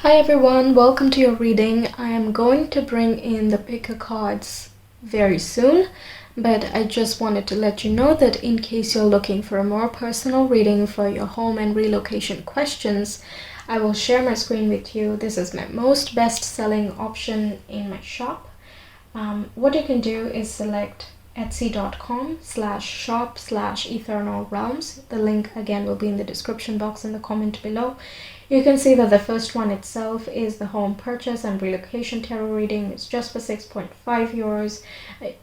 Hi everyone, welcome to your reading. I am going to bring in the picker cards very soon, but I just wanted to let you know that in case you're looking for a more personal reading for your home and relocation questions, I will share my screen with you. This is my most best-selling option in my shop. What you can do is select etsy.com/shop/Ethernal Realms. The link again will be in the description box in the comment below. You can see that the first one itself is the home purchase and relocation tarot reading. It's just for 6.5 euros.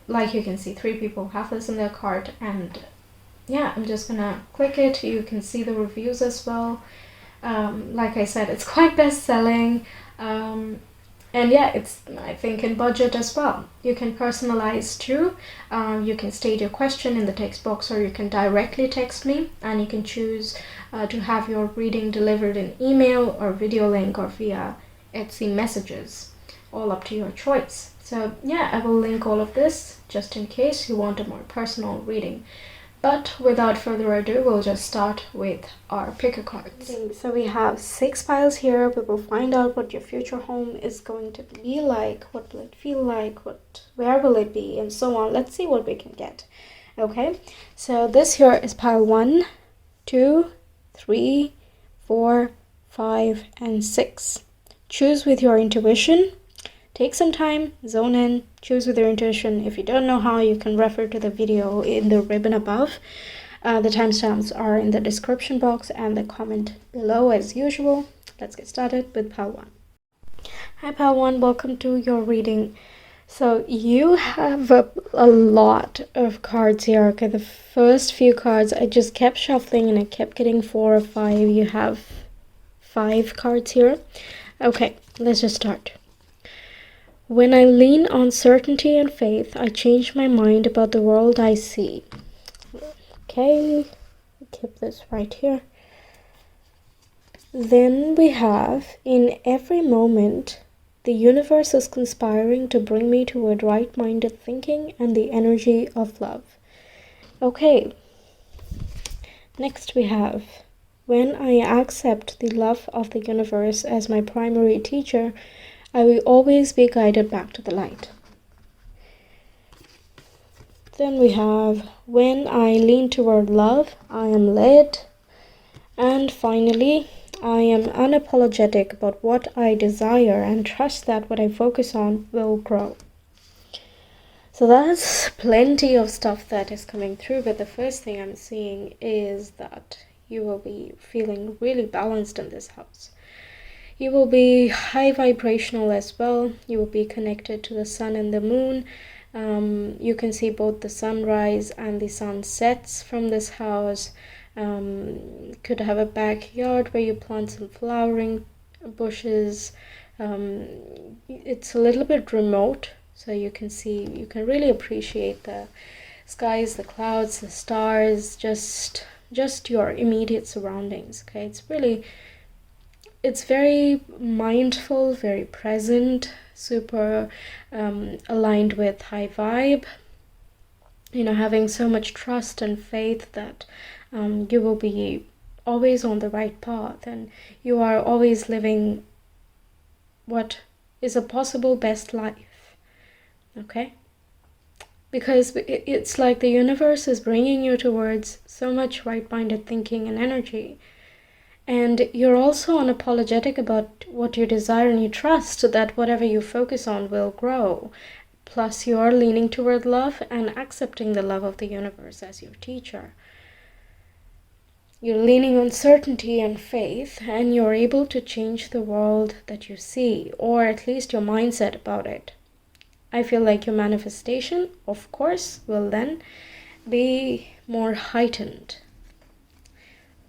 Like you can see, 3 people have this in their cart, and yeah, I'm just gonna click it. You can see the reviews as well. Like I said, it's quite best-selling. And yeah, it's, I think, in budget as well. You can personalize too. You can state your question in the text box, or you can directly text me, and you can choose to have your reading delivered in email or video link or via Etsy messages. All up to your choice. So yeah, I will link all of this just in case you want a more personal reading. But without further ado, we'll just start with our picker cards. So we have 6 piles here. We will find out what your future home is going to be like, what will it feel like, where will it be, and so on. Let's see what we can get. Okay, so this here is pile 1, 2, 3, 4, 5, and 6. Choose with your intuition. Take some time, zone in, choose with your intuition. If you don't know how, you can refer to the video in the ribbon above. The timestamps are in the description box and the comment below as usual. Let's get started with pile 1. Hi pile 1, welcome to your reading. So you have a lot of cards here. Okay, the first few cards I just kept shuffling and I kept getting 4 or 5. You have 5 cards here. Okay, let's just start. When I lean on certainty and faith, I change my mind about the world I see. Okay, keep this right here. Then we have, in every moment, the universe is conspiring to bring me toward right-minded thinking and the energy of love. Okay, next we have, when I accept the love of the universe as my primary teacher, I will always be guided back to the light. Then we have, when I lean toward love, I am led. And finally, I am unapologetic about what I desire and trust that what I focus on will grow. So that's plenty of stuff that is coming through, but the first thing I'm seeing is that you will be feeling really balanced in this house. You will be high vibrational as well. You will be connected to the sun and the moon. You can see both the sunrise and the sunsets from this house. Could have a backyard where you plant some flowering bushes. It's a little bit remote, so you can really appreciate the skies, the clouds, the stars, just your immediate surroundings. Okay, it's very mindful, very present, super aligned with high vibe. You know, having so much trust and faith that you will be always on the right path, and you are always living what is a possible best life. Okay? Because it's like the universe is bringing you towards so much right-minded thinking and energy. And you're also unapologetic about what you desire, and you trust that whatever you focus on will grow. Plus, you are leaning toward love and accepting the love of the universe as your teacher. You're leaning on certainty and faith, and you're able to change the world that you see, or at least your mindset about it. I feel like your manifestation, of course, will then be more heightened.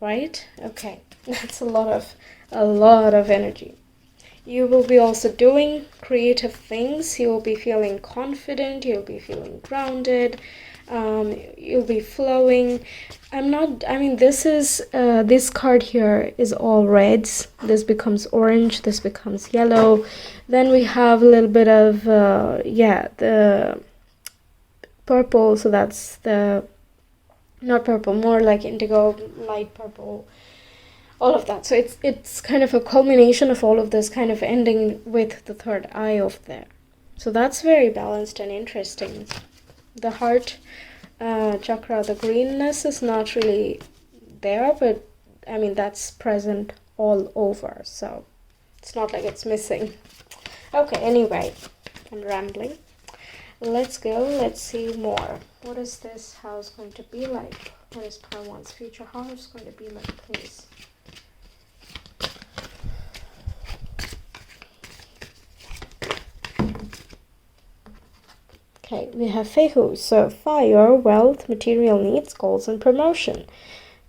Right? Okay, that's a lot of energy. You will be also doing creative things. You will be feeling confident. You'll be feeling grounded. You'll be flowing. This card here is all reds. This becomes orange. This becomes yellow. Then we have a little bit of, the purple. So that's the, not purple, more like indigo, light purple. all of that. So it's kind of a culmination of all of this, kind of ending with the third eye over there. So that's very balanced and interesting. The heart chakra, the greenness is not really there, but I mean that's present all over, so it's not like it's missing. Okay, anyway, I'm rambling. Let's go. Let's see more. What is this house going to be like? What is Parwan's future house going to be like, please? Okay, we have Fehu. So fire, wealth, material needs, goals, and promotion.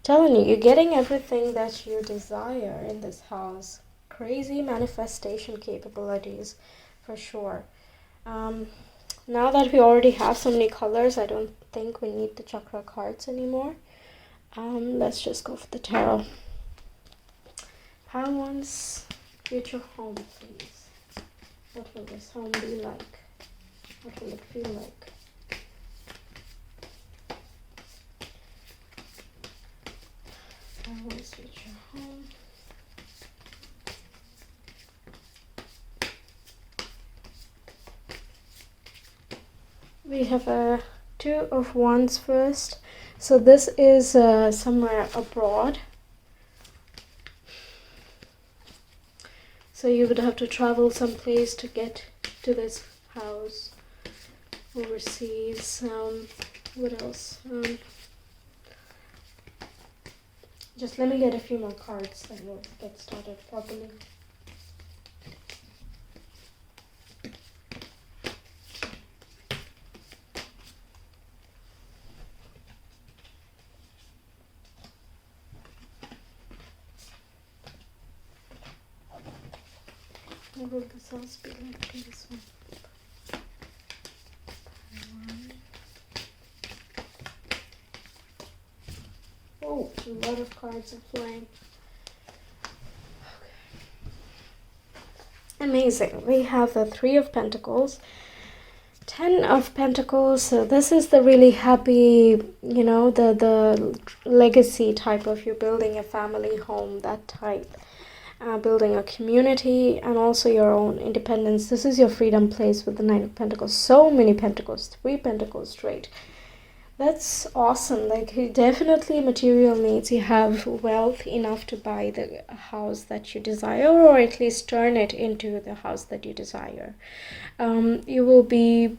Telling you, you're getting everything that you desire in this house. Crazy manifestation capabilities, for sure. Now that we already have so many colors, I don't think we need the chakra cards anymore. Let's just go for the tarot. Parwan's future home, please. What will this home be like? What will it feel like? Parwan's future home. We have a Two of Wands first. So this is somewhere abroad. So you would have to travel someplace to get to this house overseas. What else? Just let me get a few more cards and we'll get started properly. What will this house be like in this one? Oh, a lot of cards are flying. Okay. Amazing. We have the Three of Pentacles, 10 of Pentacles. So this is the really happy, you know, the legacy type of you building a family home, that type. Building a community and also your own independence. This is your freedom place with the Nine of Pentacles. So many Pentacles, 3 Pentacles straight. That's awesome. Like, definitely material needs. You have wealth enough to buy the house that you desire, or at least turn it into the house that you desire. You will be,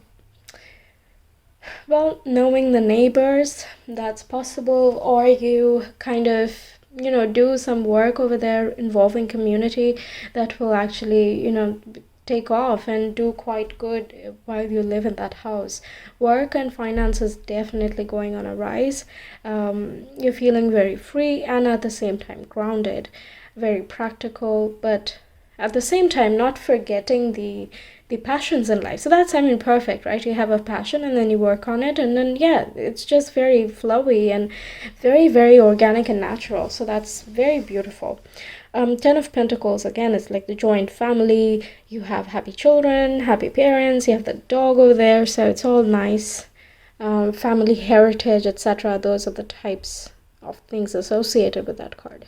well, knowing the neighbors, that's possible, or you kind of, you know, do some work over there involving community that will actually, you know, take off and do quite good while you live in that house. Work and finances definitely going on a rise. You're feeling very free and at the same time grounded, very practical, but at the same time not forgetting the passions in life. So that's, I mean, perfect, right? You have a passion and then you work on it, and then yeah, it's just very flowy and very, very organic and natural. So that's very beautiful. 10 of Pentacles, again, it's like the joint family. You have happy children, happy parents, you have the dog over there, so it's all nice. Family heritage, etc. Those are the types of things associated with that card.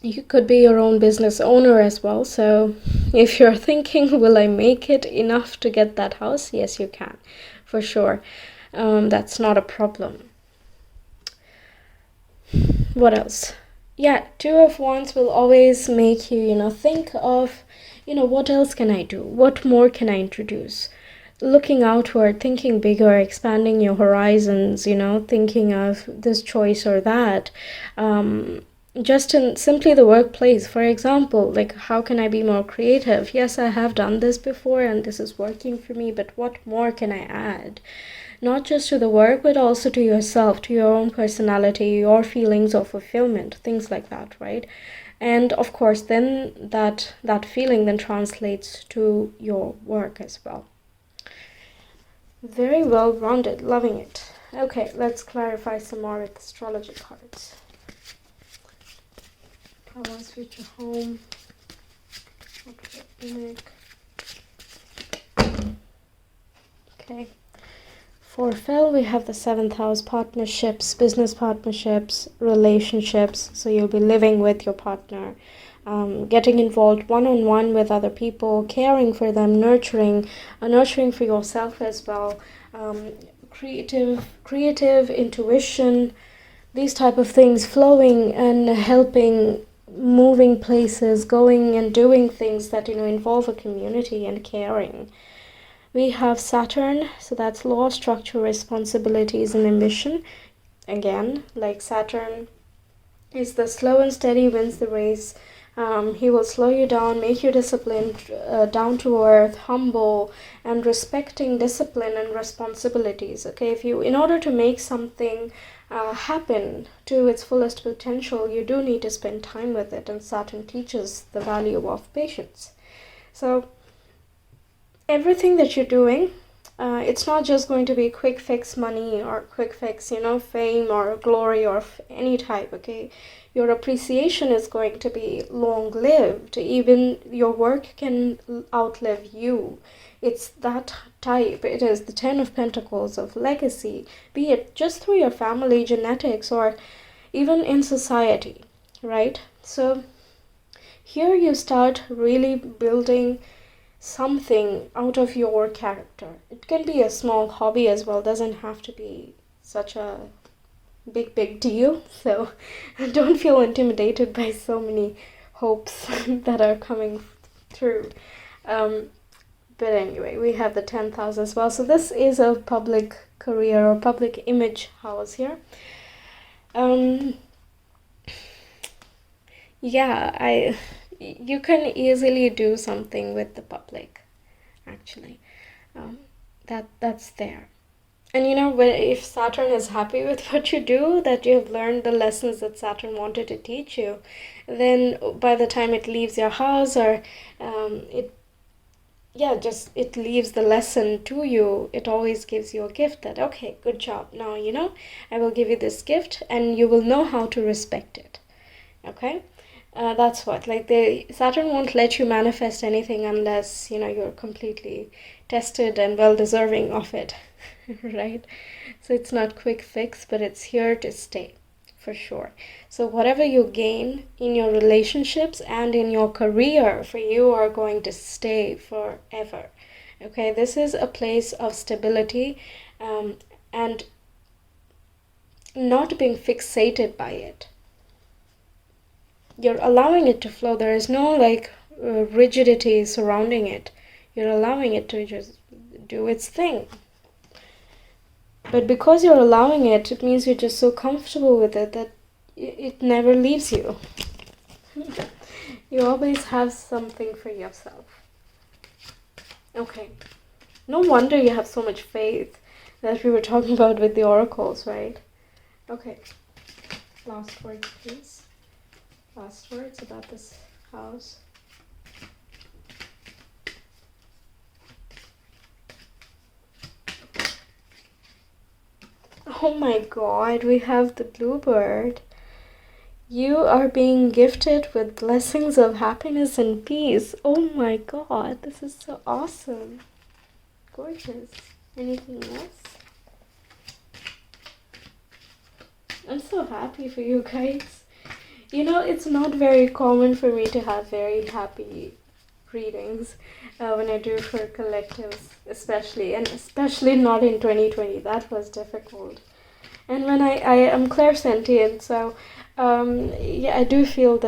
You could be your own business owner as well. So if you're thinking, will I make it enough to get that house? Yes, you can, for sure. That's not a problem. What else? Yeah, Two of Wands will always make you, you know, think of, you know, what else can I do? What more can I introduce? Looking outward, thinking bigger, expanding your horizons, you know, thinking of this choice or that. Just in simply the workplace, for example, like, how can I be more creative? Yes, I have done this before and this is working for me, but what more can I add? Not just to the work, but also to yourself, to your own personality, your feelings of fulfillment, things like that, right? And of course, then that feeling then translates to your work as well. Very well rounded, loving it. Okay, let's clarify some more with astrology cards. Parwan's future home. Okay. For Phil, we have the 7th house, partnerships, business partnerships, relationships. So you'll be living with your partner, getting involved one-on-one with other people, caring for them, nurturing for yourself as well. Creative intuition, these type of things, flowing and helping, moving places, going and doing things that involve a community and caring. We have Saturn, so that's law, structure, responsibilities, and ambition. Again, like Saturn is the slow and steady wins the race. He will slow you down, make you disciplined, down to earth, humble, and respecting discipline and responsibilities. Okay, in order to make something happen to its fullest potential, you do need to spend time with it, and Saturn teaches the value of patience. So everything that you're doing, it's not just going to be quick fix money or quick fix, fame or glory or any type, okay? Your appreciation is going to be long-lived. Even your work can outlive you. It's that type. It is the 10 of Pentacles of legacy, be it just through your family, genetics, or even in society, right? So here you start really building something out of your character. It can be a small hobby as well, doesn't have to be such a big deal. So don't feel intimidated by so many hopes that are coming through. But anyway, we have the 10th house as well. So this is a public career or public image house here. Yeah, you can easily do something with the public, actually. That's there. And if Saturn is happy with what you do, that you have learned the lessons that Saturn wanted to teach you, then by the time it leaves your house, or it leaves the lesson to you, it always gives you a gift that, okay, good job. Now, I will give you this gift and you will know how to respect it. Okay? That's what, Saturn won't let you manifest anything unless, you're completely tested and well deserving of it, right? So it's not quick fix, but it's here to stay, for sure. So whatever you gain in your relationships and in your career, for you, are going to stay forever. Okay, this is a place of stability, and not being fixated by it. You're allowing it to flow. There is no rigidity surrounding it. You're allowing it to just do its thing. But because you're allowing it, it means you're just so comfortable with it that it never leaves you. You always have something for yourself. Okay. No wonder you have so much faith that we were talking about with the oracles, right? Okay. Last words, please. Last words about this house. Oh my god, we have the bluebird. You are being gifted with blessings of happiness and peace. Oh my god, this is so awesome. Gorgeous. Anything else? I'm so happy for you guys. It's not very common for me to have very happy readings when I do for collectives, especially not in 2020. That was difficult. And when I am clairsentient, so I do feel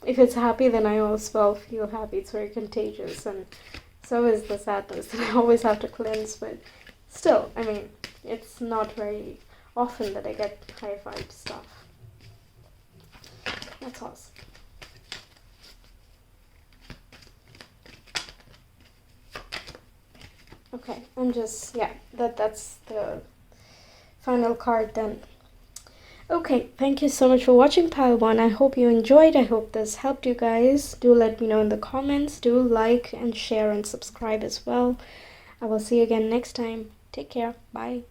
if it's happy, then I also feel happy. It's very contagious, and so is the sadness that I always have to cleanse. But still, it's not very often that I get high vibe stuff. That's awesome. Okay, that's the final card then. Okay, thank you so much for watching Pile 1. I hope you enjoyed. I hope this helped you guys. Do let me know in the comments. Do like and share and subscribe as well. I will see you again next time. Take care. Bye.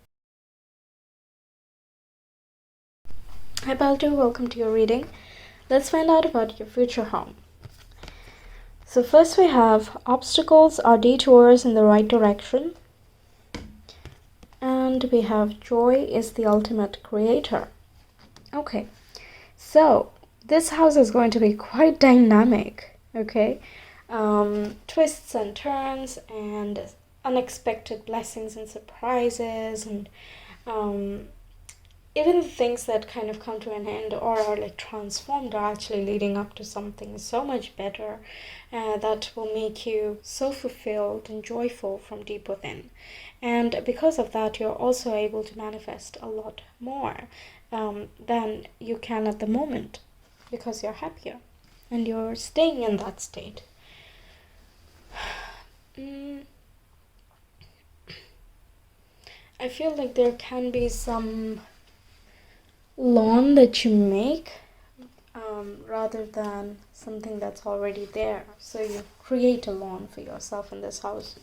Hi Pile 2, welcome to your reading. Let's find out about your future home. So first we have obstacles or detours in the right direction. And And we have joy is the ultimate creator. Okay, so this house is going to be quite dynamic, okay? Twists and turns and unexpected blessings and surprises, and even things that kind of come to an end or are like transformed are actually leading up to something so much better that will make you so fulfilled and joyful from deep within. And because of that, you're also able to manifest a lot more than you can at the moment, because you're happier and you're staying in that state. I feel like there can be some lawn that you make rather than something that's already there. So you create a lawn for yourself in this house,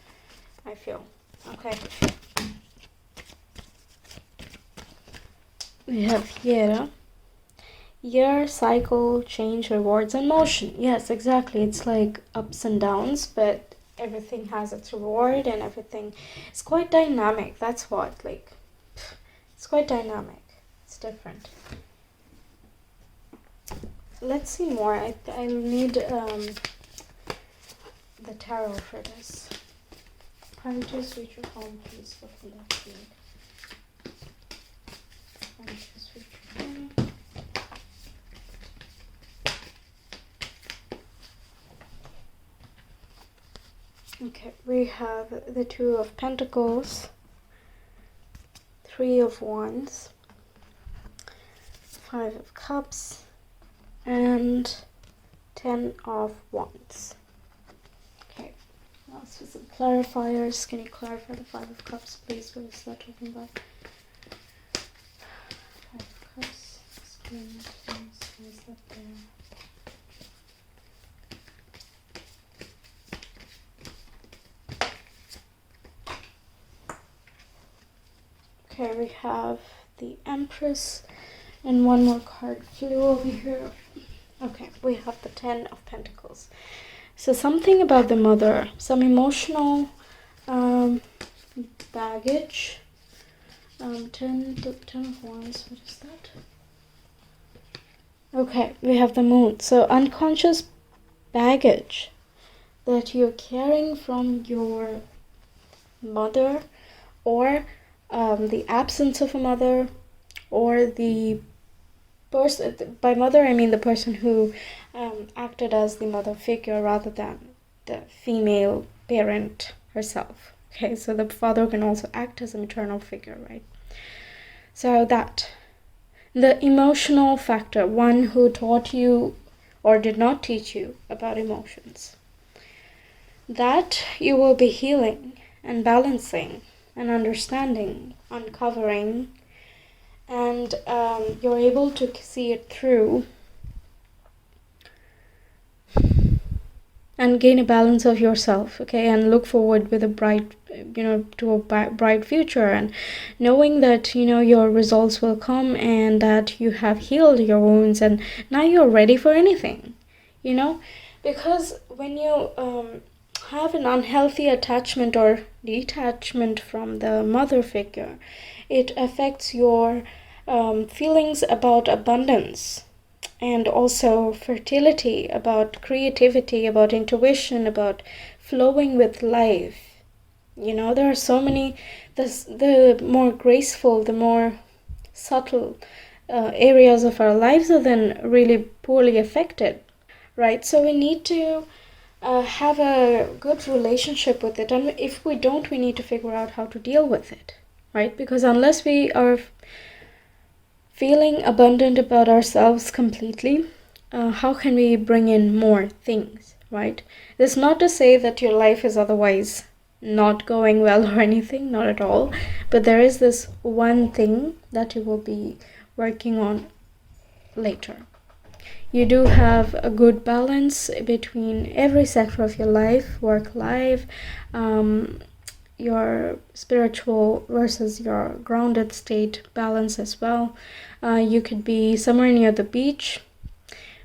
I feel. Okay. We have year, cycle, change, rewards, and motion. Yes, exactly. It's like ups and downs, but everything has its reward and everything is quite dynamic. That's what, like, it's quite dynamic. It's different. Let's see more. I need the tarot for this. Priorities, future home, please. What will that be? Priorities, future home. Okay, we have the Two of Pentacles, Three of Wands, Five of Cups, and 10 of Wands. Okay, now for some clarifiers. Can you clarify the Five of Cups, please? What is that talking about? Five of Cups. Explain it, please. What is that there? Okay, we have the Empress, and one more card flew over here. Okay, we have the 10 of Pentacles. So something about the mother, some emotional baggage. 10 of Wands, what is that? Okay, we have the Moon. So unconscious baggage that you're carrying from your mother, or the absence of a mother, or the person. By mother, I mean the person who acted as the mother figure rather than the female parent herself. Okay, so the father can also act as a maternal figure, right? So that the emotional factor, one who taught you or did not teach you about emotions, that you will be healing and balancing and understanding, uncovering, and you're able to see it through and gain a balance of yourself, okay, and look forward with a bright, to a bright future, and knowing that, your results will come and that you have healed your wounds and now you're ready for anything, because when you have an unhealthy attachment or detachment from the mother figure, it affects your feelings about abundance, and also fertility, about creativity, about intuition, about flowing with life. There are so many, the more graceful, the more subtle areas of our lives are then really poorly affected, right? So we need to have a good relationship with it, and if we don't, we need to figure out how to deal with it, right? Because unless we are feeling abundant about ourselves completely, how can we bring in more things, right? This is not to say that your life is otherwise not going well or anything, not at all, but there is this one thing that you will be working on later. You do have a good balance between every sector of your life, work life, your spiritual versus your grounded state balance as well. You could be somewhere near the beach,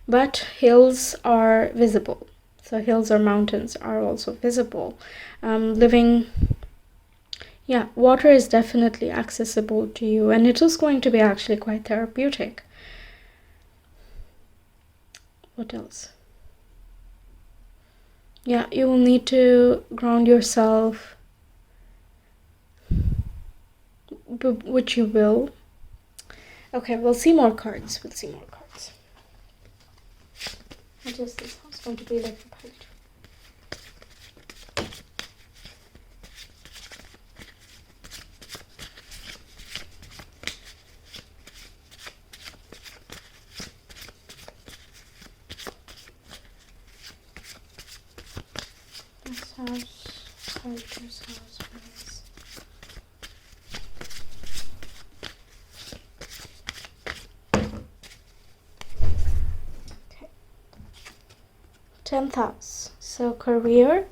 but hills are visible. So hills or mountains are also visible. Living Yeah, water is definitely accessible to you, and it is going to be actually quite therapeutic. What else? Yeah, you will need to ground yourself, which you will. Okay, we'll see more cards. What is this house going to be like for part 2? This house, character's house, please. Okay. 10th house. So career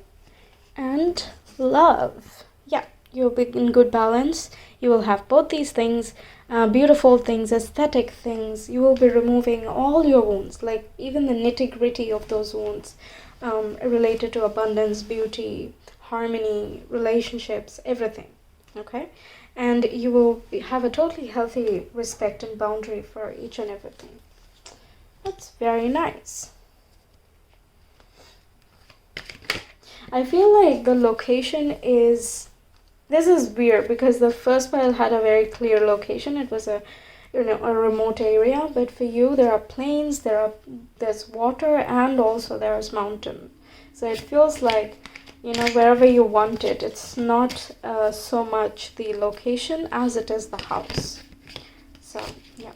and love. Yeah, you'll be in good balance. You will have both these things, beautiful things, aesthetic things. You will be removing all your wounds, like even the nitty-gritty of those wounds, related to abundance, beauty, harmony, relationships, everything. Okay, and you will have a totally healthy respect and boundary for each and everything. That's very nice. I feel like the location is, this is weird because the first pile had a very clear location. It was a remote area, but for you there are plains, there's water, and also there's mountain. So it feels like, wherever you want it. It's not so much the location as it is the house. So yeah.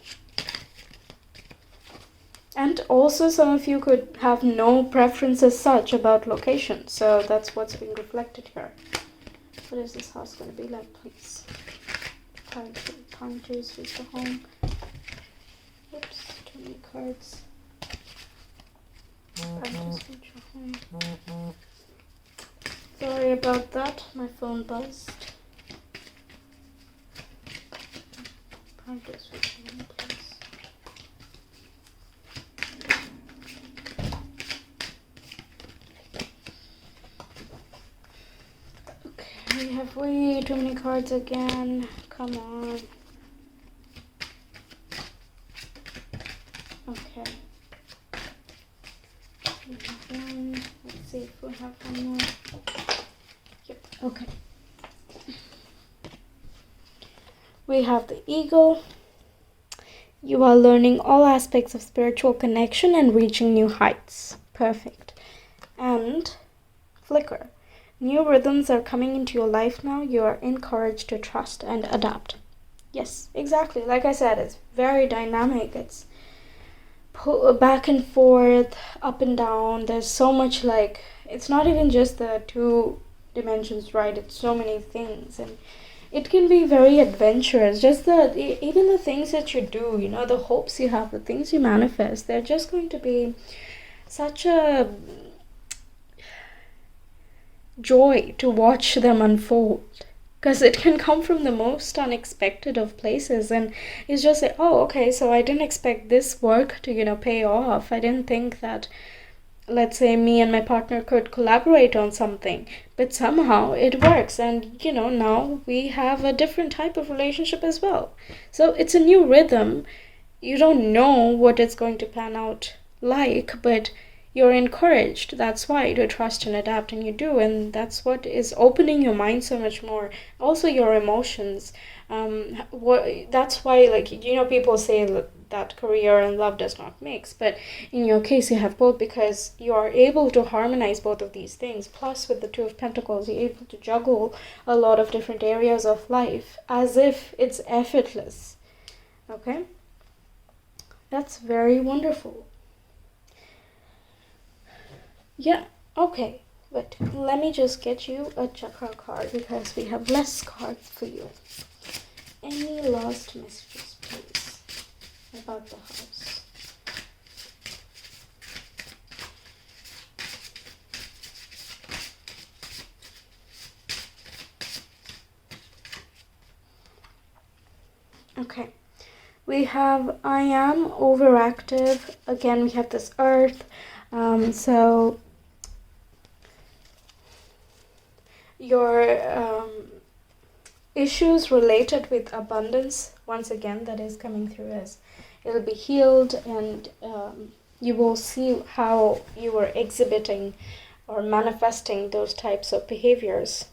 And also some of you could have no preference as such about location. So that's what's being reflected here. What is this house going to be like, please? Counters, who's the home? Oops, too many cards. Counters, future home. Sorry about that, my phone buzzed. Counters, future home, please. We have way too many cards again. Come on. Okay. We have one. Let's see if we have one more. Yep. Okay. We have the eagle. You are learning all aspects of spiritual connection and reaching new heights. Perfect. And flicker. New rhythms are coming into your life now. You are encouraged to trust and adapt. Yes, exactly. Like I said, it's very dynamic. It's back and forth, up and down. There's so much, like, it's not even just the two dimensions, right? It's so many things. And it can be very adventurous. Just even the things that you do, the hopes you have, the things you manifest, they're just going to be such a joy to watch them unfold, because it can come from the most unexpected of places, and it's just like, oh, okay, so I didn't expect this work to pay off. I didn't think that, let's say, me and my partner could collaborate on something, but somehow it works, and now we have a different type of relationship as well. So it's a new rhythm. You don't know what it's going to pan out like, but you're encouraged, that's why, to trust and adapt, and you do, and that's what is opening your mind so much more. Also your emotions. That's why, like, people say that career and love does not mix, but in your case you have both, because you are able to harmonize both of these things. Plus with the Two of Pentacles, you're able to juggle a lot of different areas of life as if it's effortless. Okay, that's very wonderful. Yeah, okay, but let me just get you a chakra card because we have less cards for you. Any last messages, please, about the house? Okay, we have I am overactive. Again, we have this earth. So your issues related with abundance, once again, that is coming through as it'll be healed, and you will see how you are exhibiting or manifesting those types of behaviors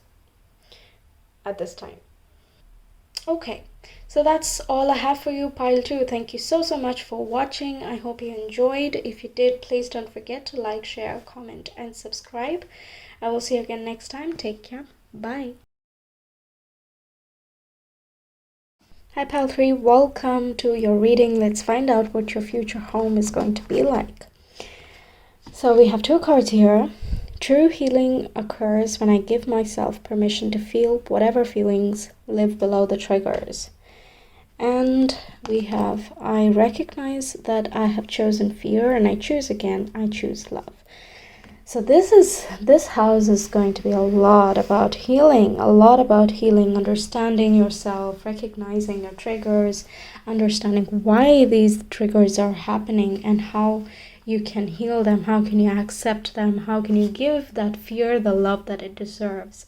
at this time. Okay, so that's all I have for you, pile 2. Thank you so much for watching. I hope you enjoyed. If you did, please don't forget to like, share, comment, and subscribe. I will see you again next time. Take care. Bye. Hi, pile 3. Welcome to your reading. Let's find out what your future home is going to be like. So we have 2 cards here. True healing occurs when I give myself permission to feel whatever feelings live below the triggers. And we have, I recognize that I have chosen fear and I choose again, I choose love. So this house is going to be a lot about healing, understanding yourself, recognizing your triggers, understanding why these triggers are happening and how you can heal them, how can you accept them, how can you give that fear the love that it deserves.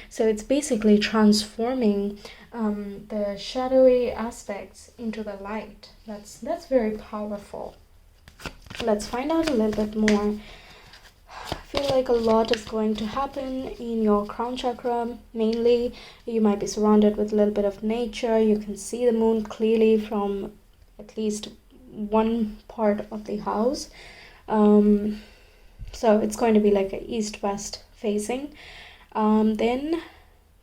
So it's basically transforming the shadowy aspects into the light. That's very powerful. Let's find out a little bit more. I feel like a lot is going to happen in your crown chakra. Mainly, you might be surrounded with a little bit of nature. You can see the moon clearly from at least one part of the house. So it's going to be like a east-west facing. Then,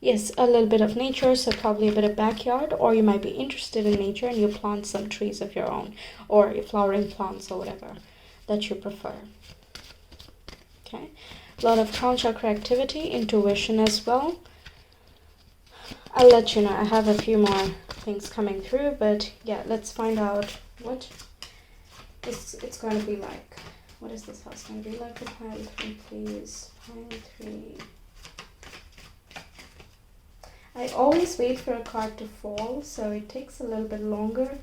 yes, a little bit of nature, so probably a bit of backyard, or you might be interested in nature and you plant some trees of your own, or flowering plants or whatever that you prefer. Okay, a lot of crown chakra activity, intuition as well. I'll let you know. I have a few more things coming through, but yeah, let's find out what it's going to be like. What is this house going to be like? Pile 3, please. Pile 3. I always wait for a card to fall, so it takes a little bit longer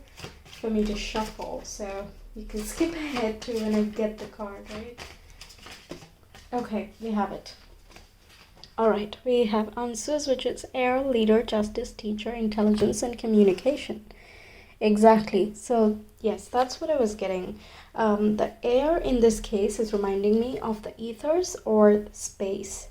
for me to shuffle. So you can skip ahead to when I get the card, right? Okay, we have it. Alright, we have answers, which is air, leader, justice, teacher, intelligence, and communication. Exactly. So yes, that's what I was getting. The air in this case is reminding me of the ethers or space.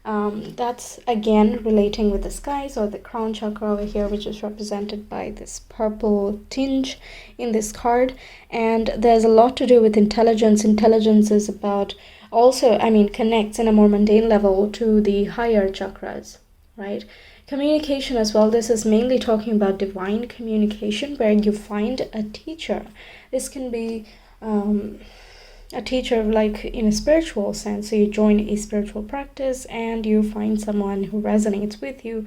That's again relating with the skies or the crown chakra over here, which is represented by this purple tinge in this card. And there's a lot to do with intelligence. Intelligence is about also, connects in a more mundane level to the higher chakras, right? Communication as well. This is mainly talking about divine communication, where you find a teacher. This can be a teacher like in a spiritual sense. So you join a spiritual practice and you find someone who resonates with you,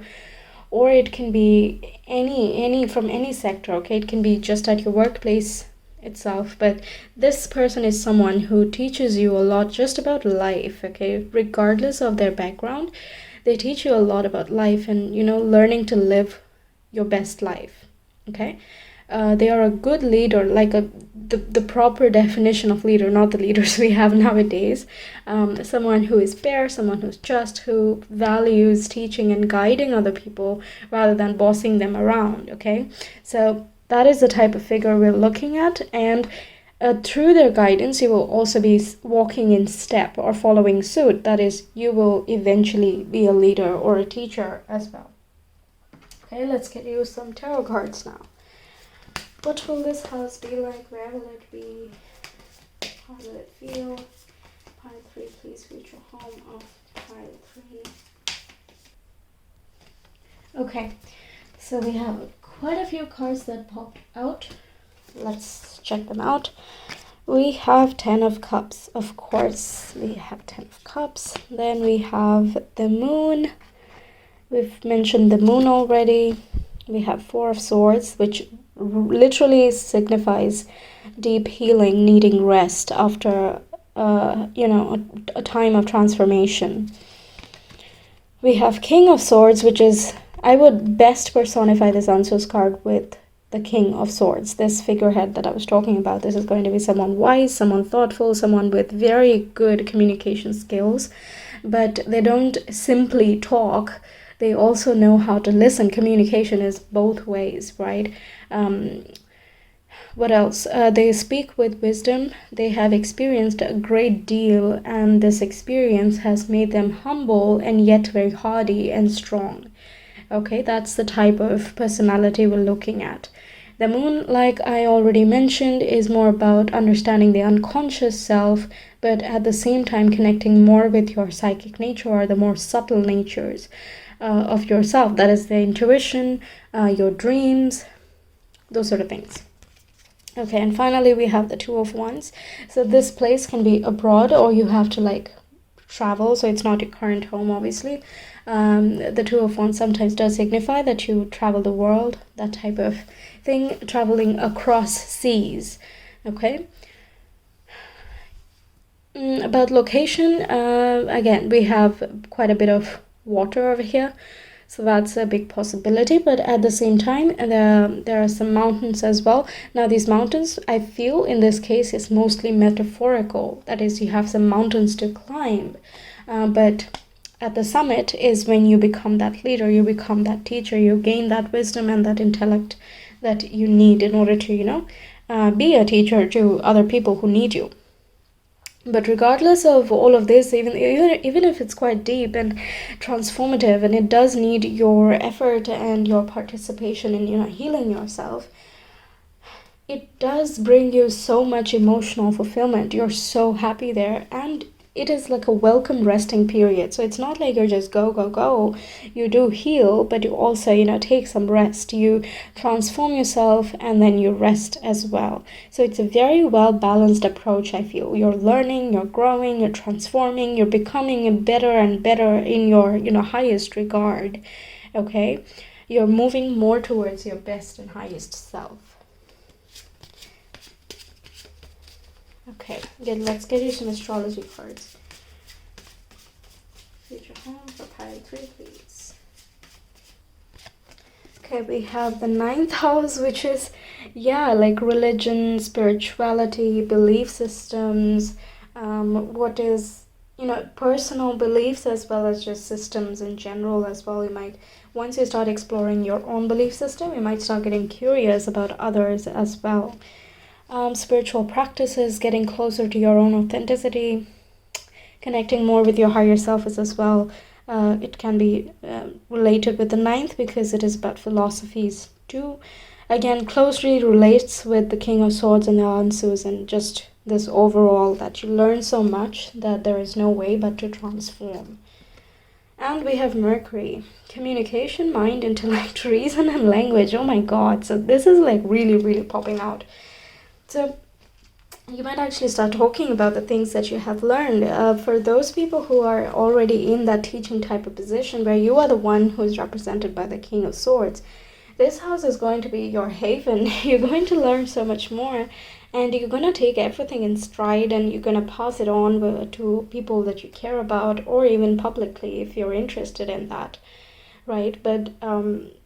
or it can be any from any sector. Okay, it can be just at your workplace itself, but this person is someone who teaches you a lot just about life. Okay, regardless of their background, they teach you a lot about life and learning to live your best life. Okay, they are a good leader, like the proper definition of leader, not the leaders we have nowadays. Someone who is fair, someone who's just, who values teaching and guiding other people rather than bossing them around. Okay, so that is the type of figure we're looking at, and through their guidance, you will also be walking in step or following suit. That is, you will eventually be a leader or a teacher as well. Okay, let's get you some tarot cards now. What will this house be like? Where will it be? How will it feel? Pile 3, please. Future home of pile 3. Okay, so we have quite a few cards that popped out. Let's check them out. We have 10 of Cups, of course. We have 10 of Cups. Then we have the Moon. We've mentioned the Moon already. We have 4 of Swords, which literally signifies deep healing, needing rest after a time of transformation. We have King of Swords, which is, I would best personify this Answers card with the King of Swords, this figurehead that I was talking about. This is going to be someone wise, someone thoughtful, someone with very good communication skills, but they don't simply talk. They also know how to listen. Communication is both ways, right? What else? They speak with wisdom. They have experienced a great deal, and this experience has made them humble and yet very hardy and strong. Okay, that's the type of personality we're looking at. The moon, like I already mentioned, is more about understanding the unconscious self, but at the same time connecting more with your psychic nature or the more subtle natures of yourself. That is the intuition, your dreams, those sort of things. Okay, and finally we have the Two of Wands. So this place can be abroad, or you have to like travel, so it's not your current home, obviously. The Two of Wands sometimes does signify that you travel the world, that type of thing, traveling across seas. Okay. About location, again, we have quite a bit of water over here, so that's a big possibility. But at the same time, there are some mountains as well. Now these mountains, I feel in this case, is mostly metaphorical. That is, you have some mountains to climb, but at the summit is when you become that leader, you become that teacher, you gain that wisdom and that intellect that you need in order to be a teacher to other people who need you. But regardless of all of this, even if it's quite deep and transformative, and it does need your effort and your participation in healing yourself, it does bring you so much emotional fulfillment. You're so happy there, and it is like a welcome resting period. So it's not like you're just go. You do heal, but you also take some rest. You transform yourself and then you rest as well. So it's a very well balanced approach, I feel. You're learning, you're growing, you're transforming, you're becoming better and better in your highest regard. Okay, you're moving more towards your best and highest self. Okay, good. Let's get you some astrology cards. Future home for pile 3, please. Okay, we have the 9th house, which is, like religion, spirituality, belief systems, what is, personal beliefs as well as just systems in general as well. Once you start exploring your own belief system, you might start getting curious about others as well. Spiritual practices, getting closer to your own authenticity, connecting more with your higher self as well. It can be related with the 9th because it is about philosophies too. Again, closely relates with the King of Swords and the Answers, and just this overall that you learn so much that there is no way but to transform. And we have Mercury, communication, mind, intellect, reason, and language. Oh my god, so this is like really, really popping out. So you might actually start talking about the things that you have learned. For those people who are already in that teaching type of position where you are the one who is represented by the King of Swords, this house is going to be your haven. You're going to learn so much more, and you're going to take everything in stride, and you're going to pass it on to people that you care about, or even publicly if you're interested in that. Right, but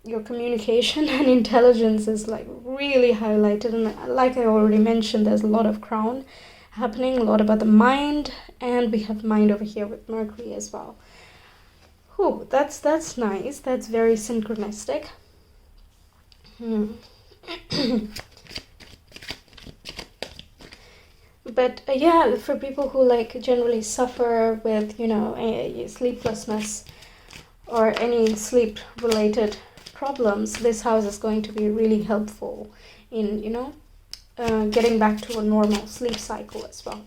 your communication and intelligence is like really highlighted, and like I already mentioned, there's a lot of crown happening, a lot about the mind, and we have mind over here with Mercury as well. Whew, that's nice. That's very synchronistic. But for people who like generally suffer with sleeplessness or any sleep related problems, this house is going to be really helpful in getting back to a normal sleep cycle as well.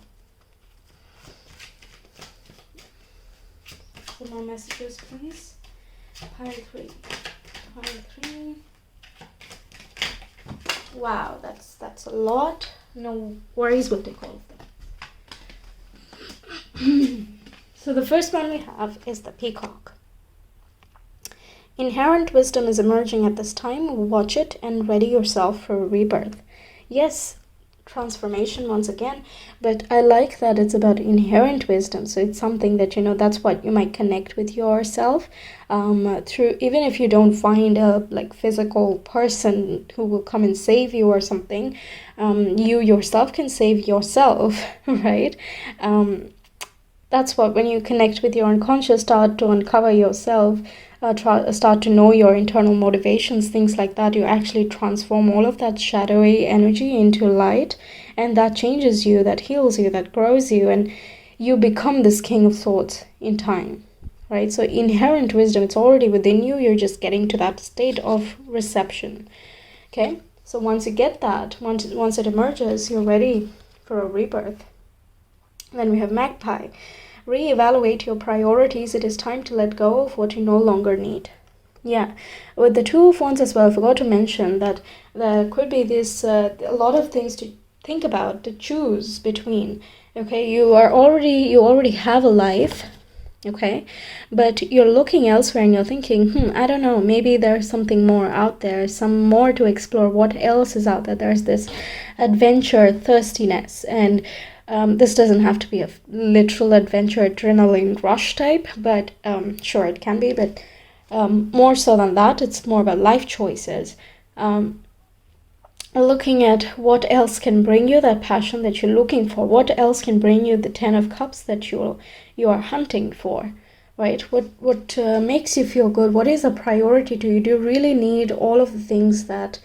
Some more messages, please. Pile 3. Wow, that's a lot. No worries, we'll take all of them. So the first one we have is the Peacock. Inherent wisdom is emerging at this time. Watch it and ready yourself for a rebirth. Yes, transformation once again, but I like that it's about inherent wisdom. So it's something that, that's what you might connect with yourself through, even if you don't find a like physical person who will come and save you or something, you yourself can save yourself, right? That's what, when you connect with your unconscious, start to uncover yourself, start to know your internal motivations, things like that, you actually transform all of that shadowy energy into light, and that changes you, that heals you, that grows you, and you become this king of swords in time, right? So inherent wisdom, it's already within you, you're just getting to that state of reception. Okay, so once you get that, once it emerges, you're ready for a rebirth. Then we have Magpie. Reevaluate your priorities. It is time to let go of what you no longer need. Yeah, with the Two of Wands as well, I forgot to mention that there could be this a lot of things to think about, to choose between. Okay, you already have a life, okay, but you're looking elsewhere and you're thinking, I don't know, maybe there's something more out there, some more to explore. What else is out there? There's this adventure thirstiness, and this doesn't have to be a literal adventure adrenaline rush type, but sure, it can be, but more so than that, it's more about life choices. Looking at what else can bring you that passion that you're looking for, what else can bring you the 10 of Cups that you are hunting for, right? What makes you feel good? What is a priority to you? Do you really need all of the things that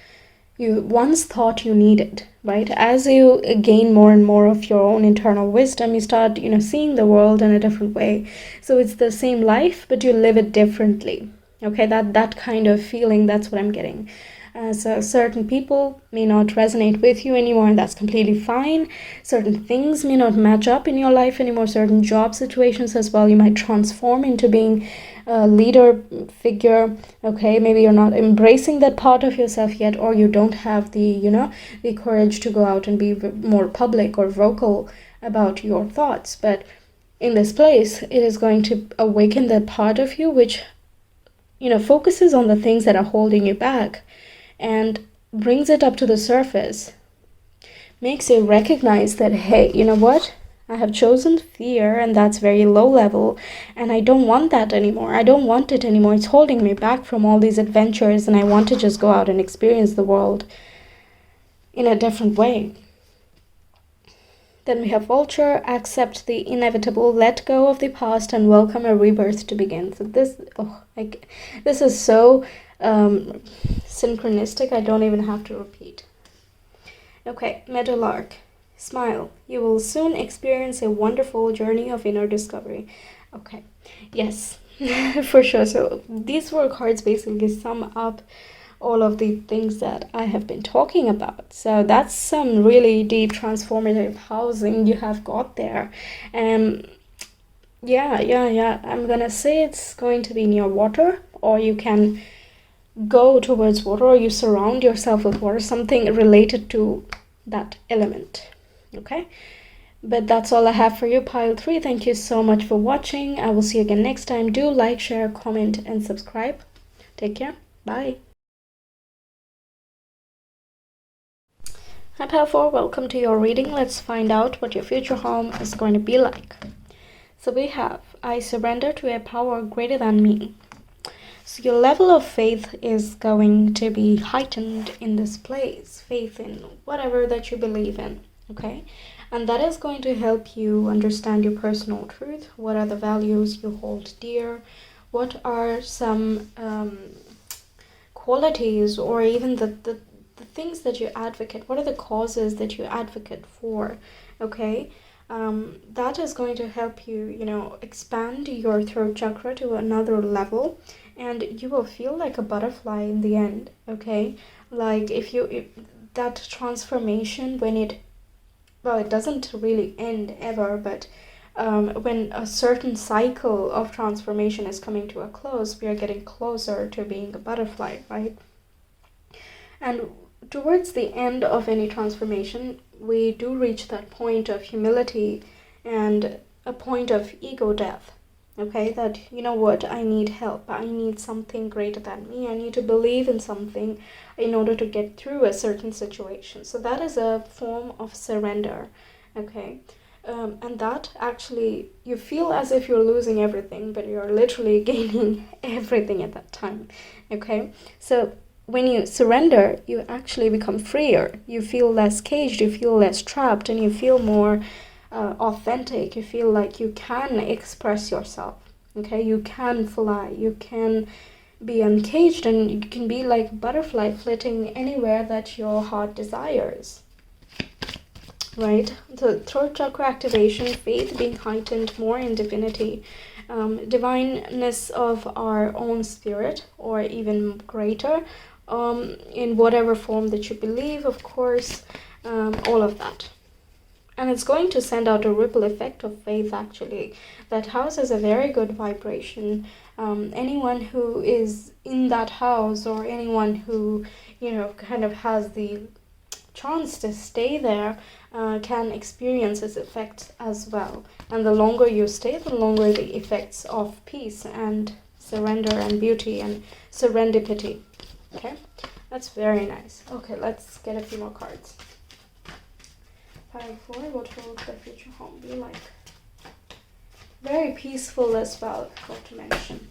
you once thought you needed, right? As you gain more and more of your own internal wisdom, you start, seeing the world in a different way. So it's the same life, but you live it differently. Okay, that kind of feeling, that's what I'm getting. So certain people may not resonate with you anymore, and that's completely fine. Certain things may not match up in your life anymore. Certain job situations as well, you might transform into being a leader figure. Okay, maybe you're not embracing that part of yourself yet, or you don't have the the courage to go out and be more public or vocal about your thoughts. But in this place, it is going to awaken that part of you which focuses on the things that are holding you back and brings it up to the surface, makes you recognize that, hey, you know what? I have chosen fear, and that's very low level, and I don't want that anymore. I don't want it anymore. It's holding me back from all these adventures, and I want to just go out and experience the world in a different way. Then we have Vulture. Accept the inevitable, let go of the past, and welcome a rebirth to begin. So this is so synchronistic, I don't even have to repeat. Okay, Meadowlark. Smile. You will soon experience a wonderful journey of inner discovery. Okay, yes, for sure. So these 4 cards basically sum up all of the things that I have been talking about. So that's some really deep transformative housing you have got there. Yeah. I'm gonna say it's going to be near water, or you can go towards water, or you surround yourself with water, something related to that element. Okay, but that's all I have for you, pile 3. Thank you so much for watching. I will see you again next time. Do like, share, comment, and subscribe. Take care. Bye. Hi pile 4, welcome to your reading. Let's find out what your future home is going to be like. So we have, I surrender to a power greater than me. So your level of faith is going to be heightened in this place. Faith in whatever that you believe in, okay? And that is going to help you understand your personal truth. What are the values you hold dear? What are some qualities, or even the things that you advocate? What are the causes that you advocate for, okay? That is going to help you, expand your throat chakra to another level, and you will feel like a butterfly in the end, okay? Like if that transformation, when it doesn't really end ever, but when a certain cycle of transformation is coming to a close, we are getting closer to being a butterfly, right? And towards the end of any transformation, we do reach that point of humility and a point of ego death. Okay, that, you know what, I need help. I need something greater than me. I need to believe in something in order to get through a certain situation. So that is a form of surrender. Okay, and that actually, you feel as if you're losing everything, but you're literally gaining everything at that time. Okay, so when you surrender, you actually become freer. You feel less caged, you feel less trapped, and you feel more authentic. You feel like you can express yourself. Okay, you can fly, you can be uncaged, and you can be like a butterfly flitting anywhere that your heart desires. Right? So throat chakra activation, faith being heightened more in divinity, divineness of our own spirit, or even greater, in whatever form that you believe, of course, all of that. And it's going to send out a ripple effect of faith, actually. That house is a very good vibration. Anyone who is in that house, or anyone who, kind of has the chance to stay there, can experience its effects as well. And the longer you stay, the longer the effects of peace and surrender and beauty and serendipity. Okay, that's very nice. Okay, let's get a few more cards. 5-4, what will the future home be like? Very peaceful as well, got to mention.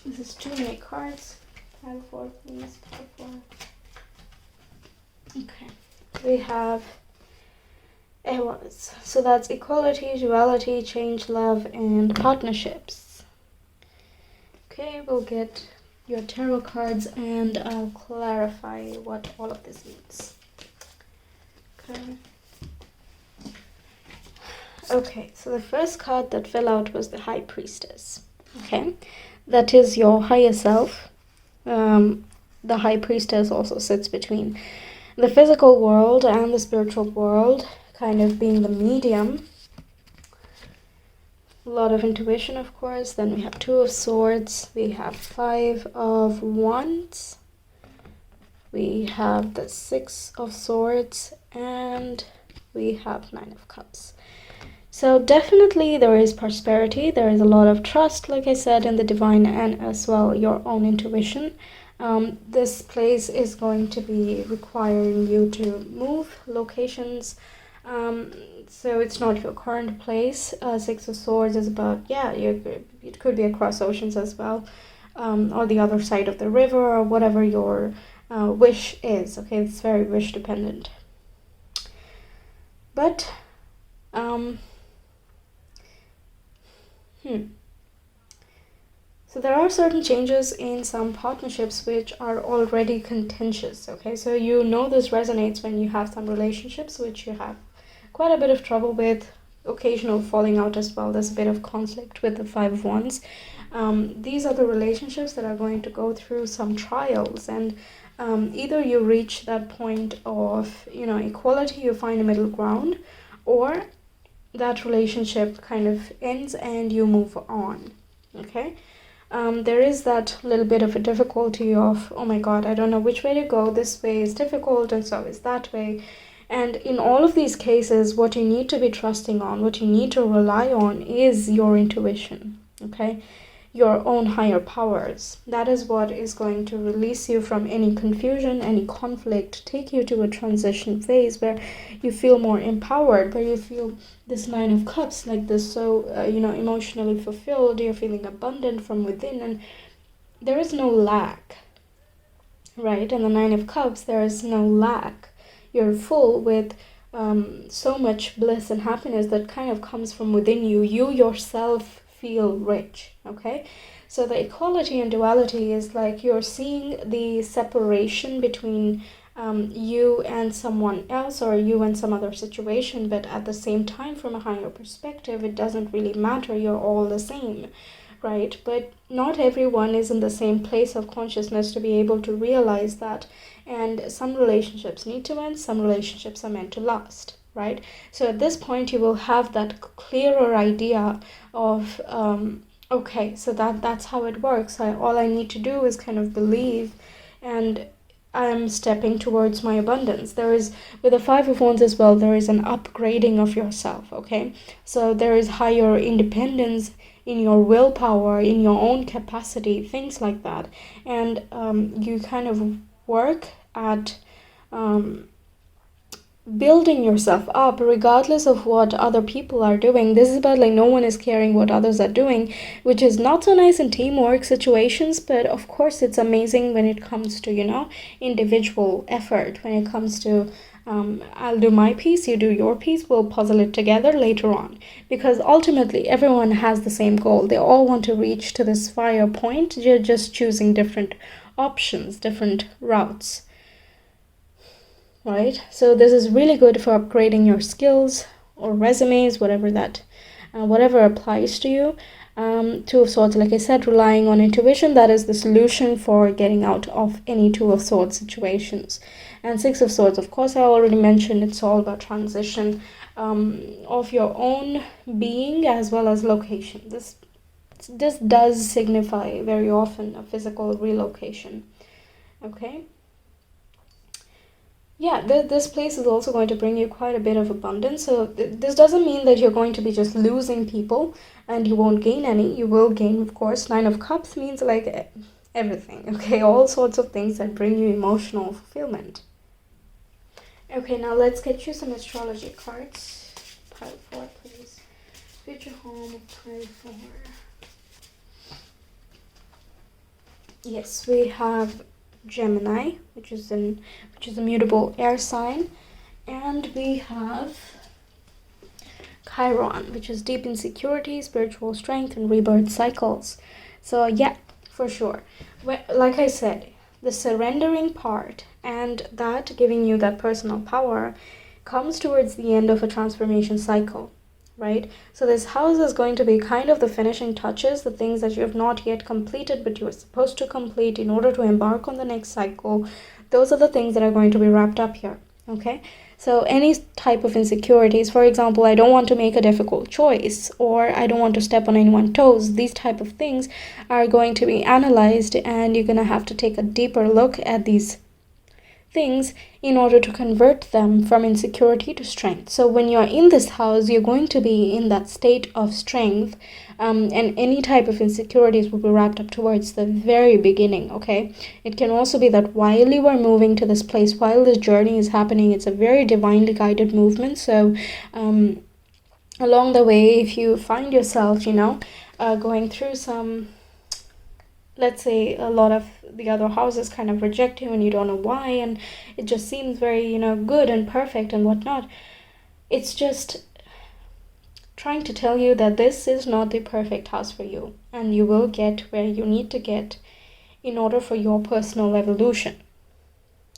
This is too many cards. 5-4, please. 5-4. Okay, we have Ewas. So that's equality, duality, change, love, and partnerships. Okay, we'll get your tarot cards and I'll clarify what all of this means. Okay, so the first card that fell out was the High Priestess. Okay, that is your higher self. The High Priestess also sits between the physical world and the spiritual world, kind of being the medium. A lot of intuition, of course. Then we have 2 of Swords. We have 5 of Wands. We have the 6 of Swords. And we have 9 of Cups. So definitely there is prosperity. There is a lot of trust, like I said, in the divine, and as well your own intuition. This place is going to be requiring you to move locations. So it's not your current place. 6 of Swords is about, it could be across oceans as well, or the other side of the river, or whatever your wish is. Okay, it's very wish dependent. But, So there are certain changes in some partnerships which are already contentious. Okay, so this resonates when you have some relationships which you have quite a bit of trouble with, occasional falling out as well. There's a bit of conflict with the 5 of Wands. These are the relationships that are going to go through some trials, and either you reach that point of equality, you find a middle ground, or that relationship kind of ends and you move on. Okay, there is that little bit of a difficulty of, oh my god, I don't know which way to go. This way is difficult and so is that way. And in all of these cases, what you need to be trusting on, what you need to rely on, is your intuition, okay? Your own higher powers. That is what is going to release you from any confusion, any conflict, take you to a transition phase where you feel more empowered, where you feel this 9 of Cups, like this, so, emotionally fulfilled. You're feeling abundant from within, and there is no lack, right? And the 9 of Cups, there is no lack. You're full with so much bliss and happiness that kind of comes from within you. You yourself feel rich, okay? So the equality and duality is like you're seeing the separation between you and someone else, or you and some other situation, but at the same time, from a higher perspective, it doesn't really matter. You're all the same, right? But not everyone is in the same place of consciousness to be able to realize that. And some relationships need to end, some relationships are meant to last, right? So at this point, you will have that clearer idea of, okay, so that's how it works. All I need to do is kind of believe, and I'm stepping towards my abundance. There is, with the 5 of Wands as well, there is an upgrading of yourself, okay? So there is higher independence in your willpower, in your own capacity, things like that. And you kind of work at building yourself up regardless of what other people are doing. This is about like no one is caring what others are doing, which is not so nice in teamwork situations, but of course it's amazing when it comes to individual effort, when it comes to I'll do my piece, you do your piece, we'll puzzle it together later on. Because ultimately, everyone has the same goal. They all want to reach to this fire point. You're just choosing different options, different routes. Right? So this is really good for upgrading your skills or resumes, whatever applies to you. Two of Swords, like I said, relying on intuition, that is the solution for getting out of any Two of Swords situations. And Six of Swords, of course, I already mentioned, it's all about transition of your own being as well as location. This does signify very often a physical relocation. Okay? Yeah, this place is also going to bring you quite a bit of abundance. So this doesn't mean that you're going to be just losing people and you won't gain any. You will gain, of course. Nine of Cups means like everything, okay? All sorts of things that bring you emotional fulfillment. Okay, now let's get you some astrology cards. Pile 4, please. Future home, pile 4. Yes, we have Gemini, which is a mutable air sign, and we have Chiron, which is deep insecurity, spiritual strength, and rebirth cycles. So yeah, for sure. Like I said, the surrendering part and that giving you that personal power comes towards the end of a transformation cycle. Right? So this house is going to be kind of the finishing touches, the things that you have not yet completed but you are supposed to complete in order to embark on the next cycle. Those are the things that are going to be wrapped up here. Okay? So any type of insecurities, for example, I don't want to make a difficult choice, or I don't want to step on anyone's toes, these type of things are going to be analyzed, and you're going to have to take a deeper look at these things in order to convert them from insecurity to strength. So when you're in this house, you're going to be in that state of strength, and any type of insecurities will be wrapped up towards the very beginning. Okay, it can also be that while you are moving to this place, while this journey is happening, it's a very divinely guided movement. So along the way, if you find yourself going through some, let's say, a lot of the other houses kind of reject you and you don't know why, and it just seems very good and perfect and whatnot, it's just trying to tell you that this is not the perfect house for you, and you will get where you need to get in order for your personal evolution.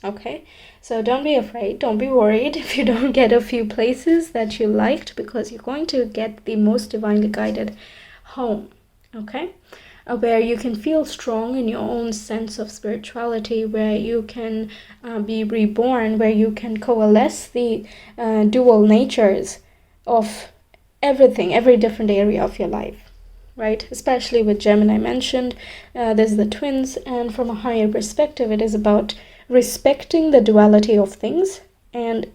Okay, so don't be afraid, don't be worried if you don't get a few places that you liked, because you're going to get the most divinely guided home. Okay, where you can feel strong in your own sense of spirituality, where you can be reborn, where you can coalesce the dual natures of everything, every different area of your life, right? Especially with Gemini mentioned, there's the twins, and from a higher perspective, it is about respecting the duality of things and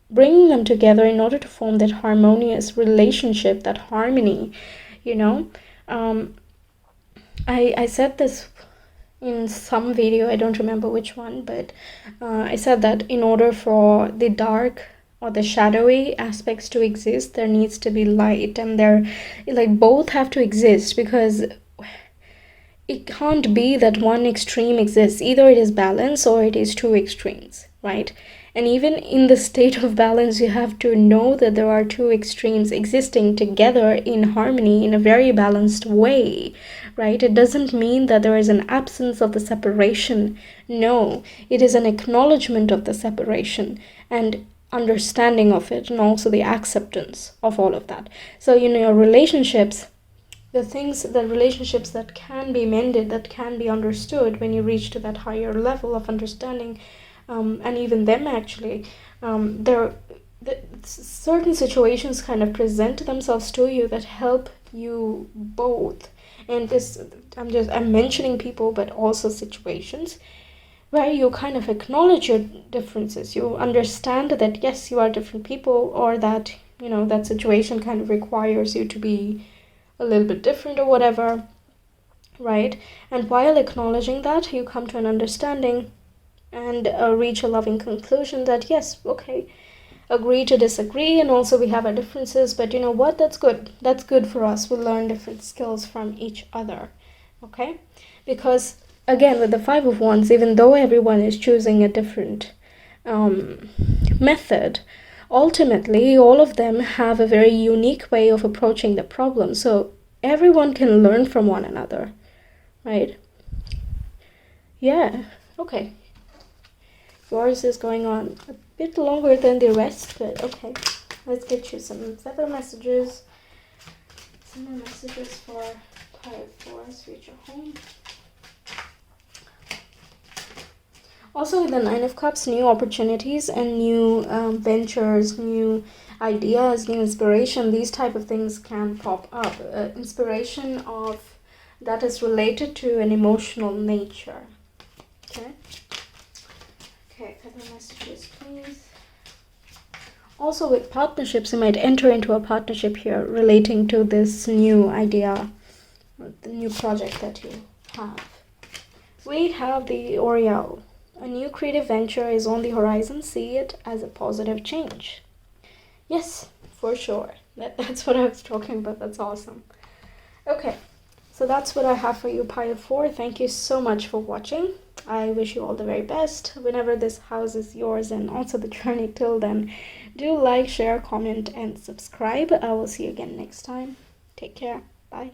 bringing them together in order to form that harmonious relationship, that harmony, I said this in some video, I don't remember which one, but I said that in order for the dark or the shadowy aspects to exist, there needs to be light, and they're like both have to exist, because it can't be that one extreme exists. Either it is balance or it is two extremes, right? And even in the state of balance, you have to know that there are two extremes existing together in harmony in a very balanced way, right? It doesn't mean that there is an absence of the separation. No, it is an acknowledgement of the separation and understanding of it, and also the acceptance of all of that. So, your relationships, the relationships that can be mended, that can be understood when you reach to that higher level of understanding, and even them actually, certain situations kind of present themselves to you that help you both. And this, I'm mentioning people, but also situations where you kind of acknowledge your differences. You understand that yes, you are different people, or that that situation kind of requires you to be a little bit different or whatever, right? And while acknowledging that, you come to an understanding and reach a loving conclusion that yes, okay, agree to disagree, and also we have our differences, but you know what, that's good for us. We'll learn different skills from each other. Okay, because again, with the Five of Wands, even though everyone is choosing a different method. Ultimately, all of them have a very unique way of approaching the problem, so everyone can learn from one another, right? Yeah, okay. Yours is going on a bit longer than the rest, but okay. Let's get you some feather messages. Some more messages for Pile 4's future home. Also, with the Nine of Cups, new opportunities and new ventures, new ideas, new inspiration, these type of things can pop up. Inspiration of that is related to an emotional nature. Okay. Okay, feather messages, please. Also, with partnerships, you might enter into a partnership here relating to this new idea, the new project that you have. We have the Oriole. A new creative venture is on the horizon. See it as a positive change. Yes, for sure. That's what I was talking about. That's awesome. Okay, so that's what I have for you, Pile 4. Thank you so much for watching. I wish you all the very best whenever this house is yours, and also the journey till then. Do like, share, comment, and subscribe. I will see you again next time. Take care. Bye.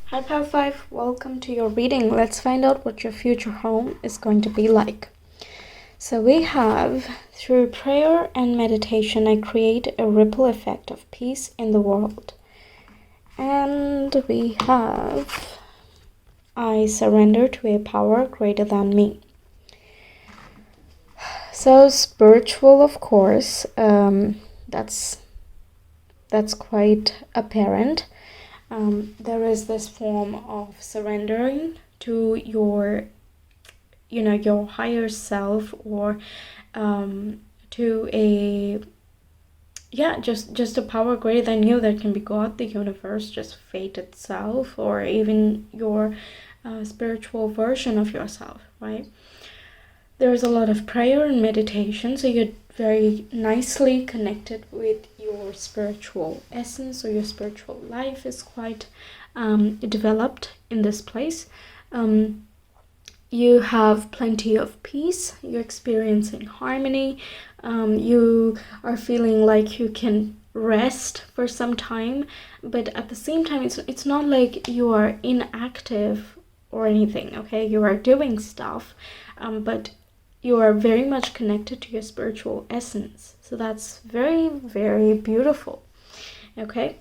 Hi Pile 5, welcome to your reading. Let's find out what your future home is going to be like. So we have, through prayer and meditation, I create a ripple effect of peace in the world. And we have, I surrender to a power greater than me. So spiritual, of course, that's quite apparent. There is this form of surrendering to your higher self, or to a just a power greater than you. That can be God, the universe, just fate itself, or even your spiritual version of yourself, right? There's a lot of prayer and meditation, so you're very nicely connected with your spiritual essence, or your spiritual life is quite developed in this place. You have plenty of peace, you're experiencing harmony, you are feeling like you can rest for some time, but at the same time it's not like you are inactive or anything, okay? You are doing stuff, but you are very much connected to your spiritual essence. So that's very, very beautiful, okay?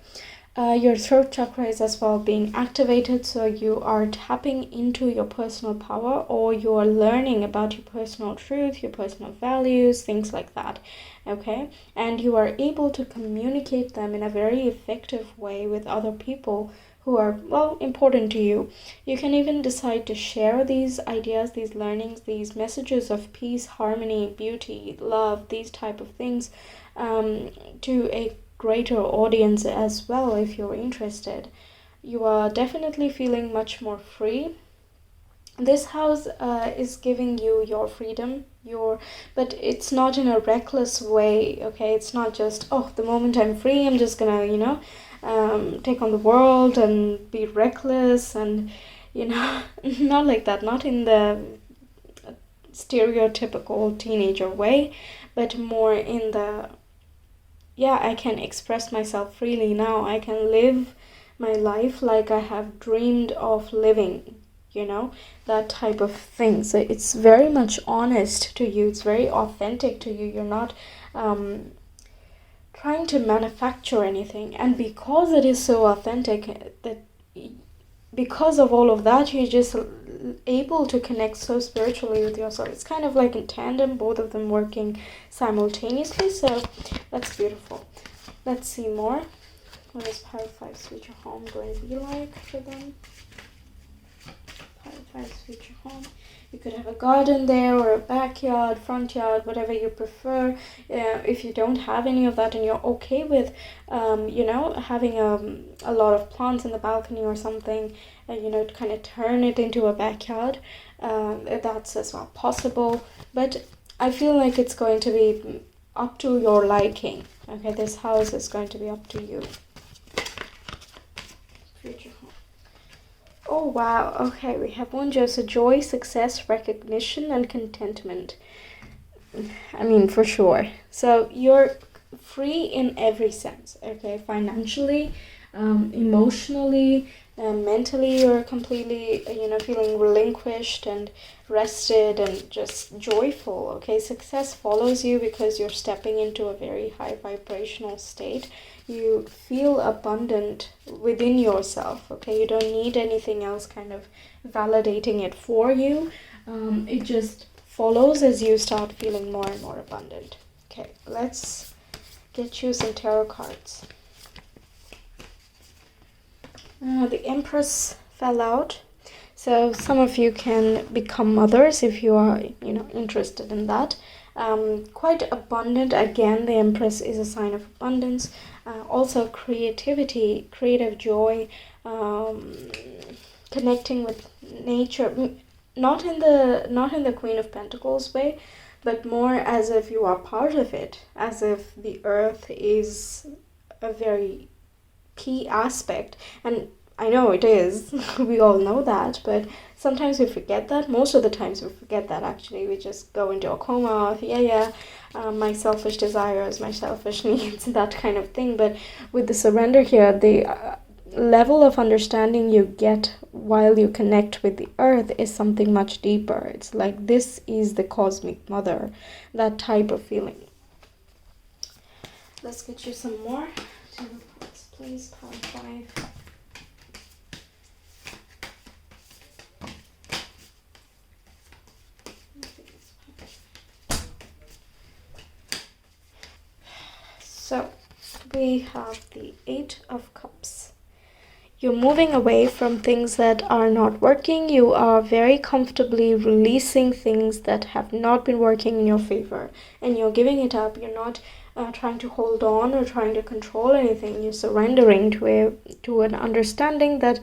Your throat chakra is as well being activated, so you are tapping into your personal power, or you are learning about your personal truth, your personal values, things like that, okay? And you are able to communicate them in a very effective way with other people who are, well, important to you. You can even decide to share these ideas, these learnings, these messages of peace, harmony, beauty, love, these type of things to a greater audience as well, if you're interested. You are definitely feeling much more free. This house is giving you your freedom, but it's not in a reckless way, okay? It's not just, oh, the moment I'm free, I'm just gonna, take on the world and be reckless, and not like that, not in the stereotypical teenager way, but more in the, I can express myself freely now. I can live my life like I have dreamed of living, that type of thing. So it's very much honest to you. It's very authentic to you. You're not trying to manufacture anything. And because it is so authentic, because of all of that, you're just able to connect so spiritually with yourself. It's kind of like in tandem, both of them working simultaneously. So that's beautiful. Let's see more. What is Pile 5's future home going to be like for them? Pile 5's future home. You could have a garden there, or a backyard, front yard, whatever you prefer. If you don't have any of that and you're okay with, having a lot of plants in the balcony or something, kind of turn it into a backyard, that's as well possible. But I feel like it's going to be up to your liking. Okay, this house is going to be up to you. Future home. Oh wow, okay, we have one just joy, success, recognition, and contentment. I mean, for sure. So you're free in every sense, okay? Financially, emotionally, mentally, you're completely, feeling relinquished and rested and just joyful, okay? Success follows you because you're stepping into a very high vibrational state. You feel abundant within yourself, okay? You don't need anything else kind of validating it for you. It just follows as you start feeling more and more abundant. Okay, let's get you some tarot cards. The Empress fell out. So some of you can become mothers if you are, interested in that. Quite abundant. Again, the Empress is a sign of abundance. Also creativity, creative joy, connecting with nature. Not in the Queen of Pentacles way, but more as if you are part of it, as if the earth is a very key aspect. And I know it is, we all know that, but sometimes we forget that. Most of the times we forget that, actually. We just go into a coma of, my selfish desires, my selfish needs, that kind of thing. But with the surrender here, the level of understanding you get while you connect with the earth is something much deeper. It's like, this is the cosmic mother, that type of feeling. Let's get you some more tarot cards, please. Power 5. So we have the 8 of Cups. You're moving away from things that are not working. You are very comfortably releasing things that have not been working in your favor. And you're giving it up. You're not trying to hold on or trying to control anything. You're surrendering to an understanding that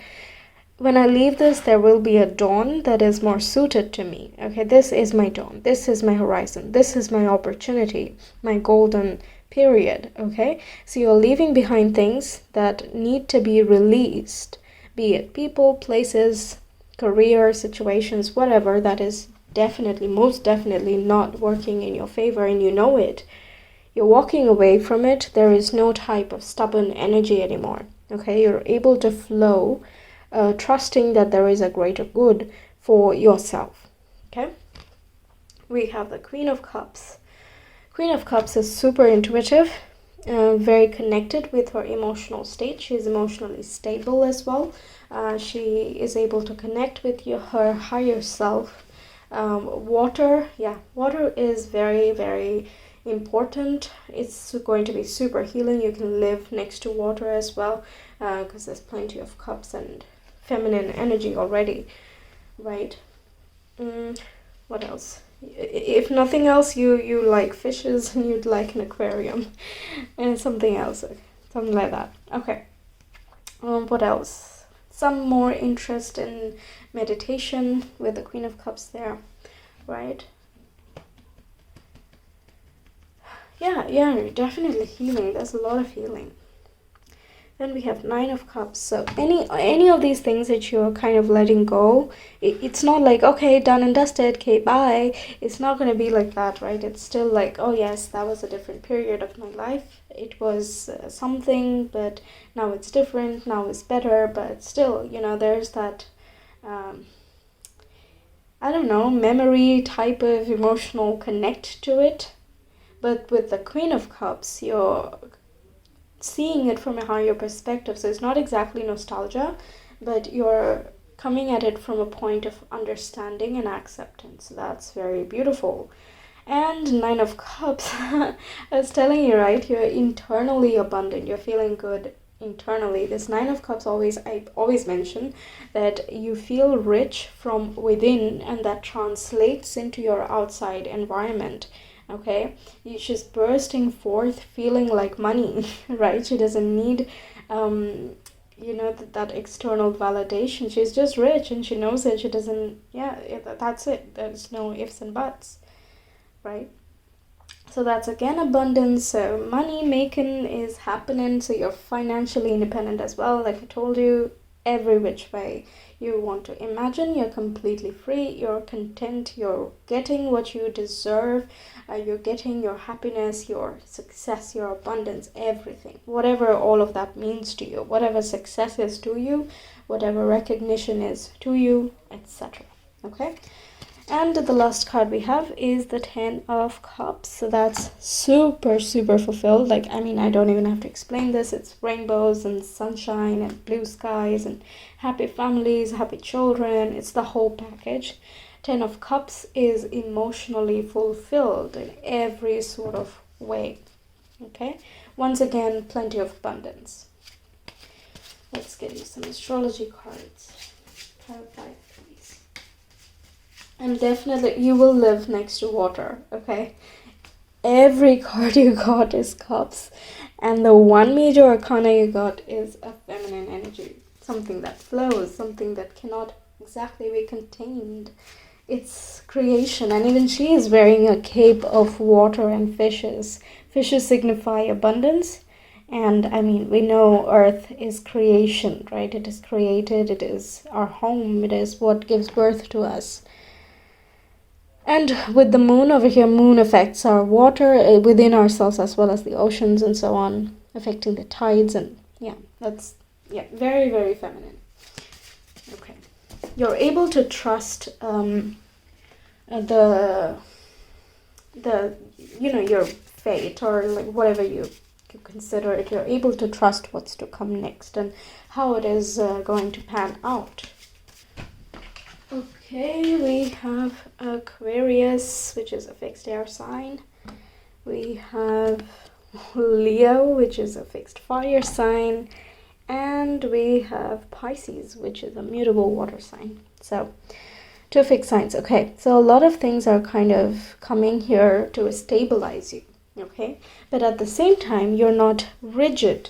when I leave this, there will be a dawn that is more suited to me. Okay, this is my dawn. This is my horizon. This is my opportunity, my golden period. Okay, so you're leaving behind things that need to be released, be it people, places, career, situations, whatever, that is definitely, most definitely not working in your favor, and you know it. You're walking away from it. There is no type of stubborn energy anymore. Okay, you're able to flow, trusting that there is a greater good for yourself. Okay, we have the Queen of Cups. Queen of Cups is super intuitive, very connected with her emotional state. She's emotionally stable as well. She is able to connect with her higher self. Water is very, very important. It's going to be super healing. You can live next to water as well, because there's plenty of cups and feminine energy already, right? What else? If nothing else, you like fishes and you'd like an aquarium and something else, something like that. Okay. What else? Some more interest in meditation with the Queen of Cups there, right? Yeah, definitely healing. There's a lot of healing. Then we have 9 of Cups. So any of these things that you're kind of letting go, it's not like, okay, done and dusted, okay, bye. It's not going to be like that, right? It's still like, oh yes, that was a different period of my life. It was something, but now it's different. Now it's better, but still, there's that, I don't know, memory type of emotional connect to it. But with the Queen of Cups, you're seeing it from a higher perspective. So it's not exactly nostalgia, but you're coming at it from a point of understanding and acceptance. That's very beautiful. And 9 of Cups, I was telling you, right? You're internally abundant. You're feeling good internally. This 9 of Cups, I always mention that you feel rich from within, and that translates into your outside environment. Okay, she's bursting forth feeling like money, right? She doesn't need that external validation. She's just rich and she knows it. She doesn't, that's it. There's no ifs and buts, right? So that's again abundance. Money making is happening, so you're financially independent as well, like I told you. every which way you want to imagine. You're completely free, you're content, you're getting what you deserve, you're getting your happiness, your success, your abundance, everything, whatever all of that means to you, whatever success is to you, whatever recognition is to you, etc. Okay. And the last card we have is the 10 of Cups. So that's super, super fulfilled. Like, I mean, I don't even have to explain this. It's rainbows and sunshine and blue skies and happy families, happy children. It's the whole package. 10 of Cups is emotionally fulfilled in every sort of way. Okay? Once again, plenty of abundance. Let's get you some astrology cards. Clarify. And definitely, you will live next to water, okay? Every card you got is Cups. And the one major arcana you got is a feminine energy. Something that flows, something that cannot exactly be contained. It's creation. And even she is wearing a cape of water and fishes. Fishes signify abundance. And I mean, we know Earth is creation, right? It is created. It is our home. It is what gives birth to us. And with the moon over here, moon affects our water within ourselves as well as the oceans and so on, affecting the tides. And yeah, that's very, very feminine. Okay. You're able to trust the your fate, or like whatever you consider it. You're able to trust what's to come next and how it is going to pan out. Okay, we have Aquarius, which is a fixed air sign. We have Leo, which is a fixed fire sign. And we have Pisces, which is a mutable water sign. So, 2 fixed signs. Okay, so a lot of things are kind of coming here to stabilize you. Okay, but at the same time, you're not rigid,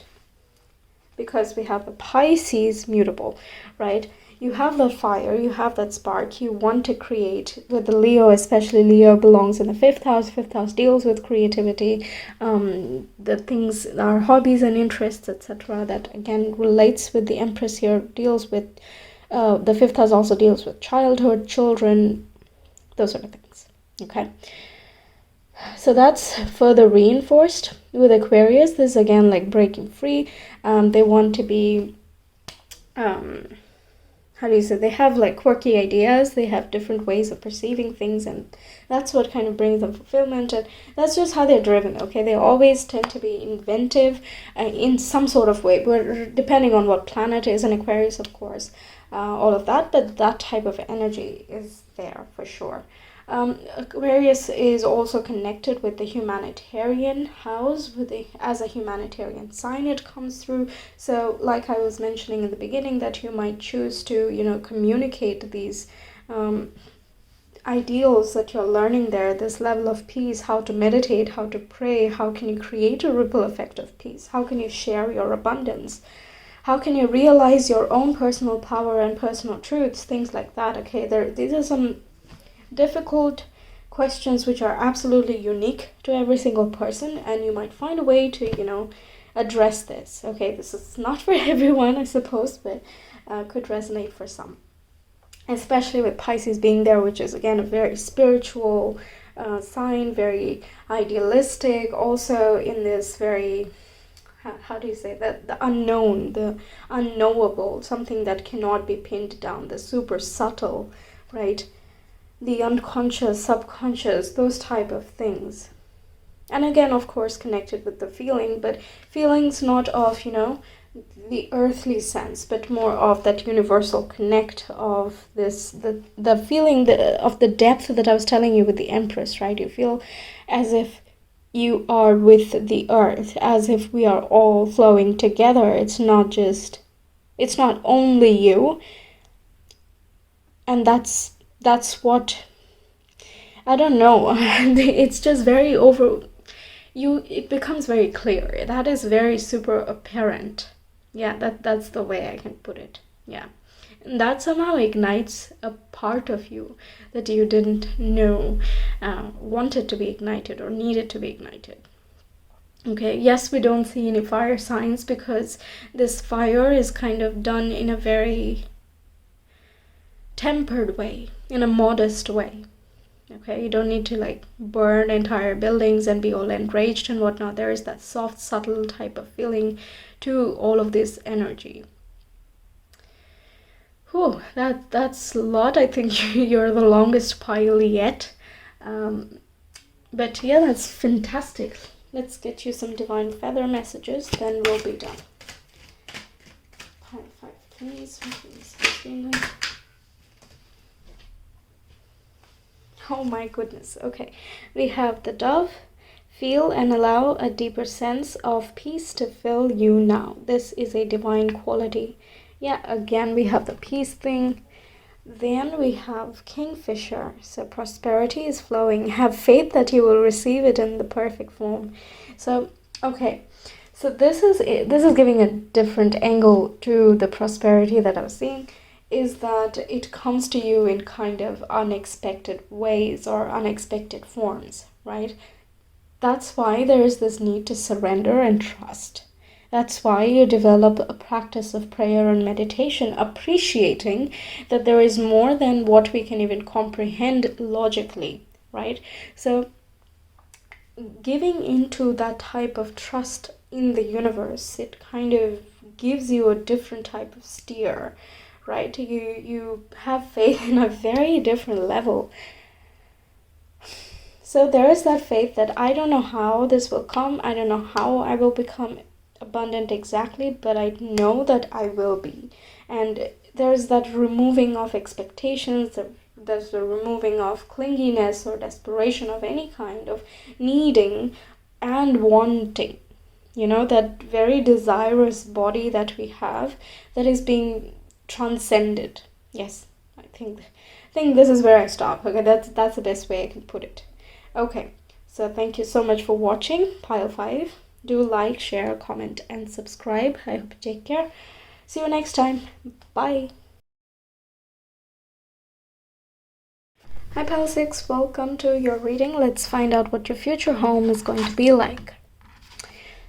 because we have a Pisces mutable, right? You have that fire, you have that spark, you want to create. With the Leo, especially, Leo belongs in the 5th house. 5th house deals with creativity, the things, our hobbies and interests, etc. That again relates with the Empress here, deals with, the 5th house also deals with childhood, children, those sort of things, okay? So that's further reinforced with Aquarius. This is again like breaking free. They want to be, how do you say, they have like quirky ideas, they have different ways of perceiving things, and that's what kind of brings them fulfillment, and that's just how they're driven, okay? They always tend to be inventive in some sort of way, but depending on what planet is in Aquarius, of course, all of that, but that type of energy is there for sure. Aquarius is also connected with the humanitarian house, as a humanitarian sign it comes through. So like I was mentioning in the beginning, that you might choose to, communicate these ideals that you're learning there, this level of peace, how to meditate, how to pray, how can you create a ripple effect of peace, how can you share your abundance, how can you realize your own personal power and personal truths, things like that, okay? These are some difficult questions which are absolutely unique to every single person, and you might find a way to address this. Okay, this is not for everyone, I suppose, but could resonate for some, especially with Pisces being there, which is again a very spiritual sign, very idealistic, also in this very, how do you say that, the unknown, the unknowable, something that cannot be pinned down, the super subtle, right? The unconscious, subconscious, those type of things. And again, of course, connected with the feeling, but feelings not of, the earthly sense, but more of that universal connect of this, the feeling of the depth that I was telling you with the Empress, right? You feel as if you are with the earth, as if we are all flowing together. It's not only you. And that's what, I don't know, it's just very it becomes very clear. That is very super apparent. Yeah, that's the way I can put it. Yeah. And that somehow ignites a part of you that you didn't know wanted to be ignited or needed to be ignited. Okay, yes, we don't see any fire signs because this fire is kind of done in a very tempered way, in a modest way. Okay, you don't need to like burn entire buildings and be all enraged and whatnot. There is that soft, subtle type of feeling to all of this energy. Whew, that's a lot. I think you're the longest pile yet. But yeah, that's fantastic. Let's get you some divine feather messages, then we'll be done. Pile 5, please. Oh my goodness. Okay, we have the dove. Feel and allow a deeper sense of peace to fill you now. This is a divine quality. Yeah, again, we have the peace thing. Then we have Kingfisher. So prosperity is flowing. Have faith that you will receive it in the perfect form. So, okay. So this is giving a different angle to the prosperity that I was seeing, is that it comes to you in kind of unexpected ways or unexpected forms, right? That's why there is this need to surrender and trust. That's why you develop a practice of prayer and meditation, appreciating that there is more than what we can even comprehend logically, right? So giving into that type of trust in the universe, it kind of gives you a different type of steer, right? You have faith in a very different level. So there is that faith that I don't know how this will come. I don't know how I will become abundant exactly, but I know that I will be. And there's that removing of expectations, there's the removing of clinginess or desperation of any kind of needing and wanting. You know, that very desirous body that we have that is being transcended. Yes, I think this is where I stop. Okay, that's the best way I can put it. Okay, so thank you so much for watching Pile 5. Do like, share, comment, and subscribe. I hope you take care. See you next time. Bye. Hi Pile 6, welcome to your reading. Let's find out what your future home is going to be like.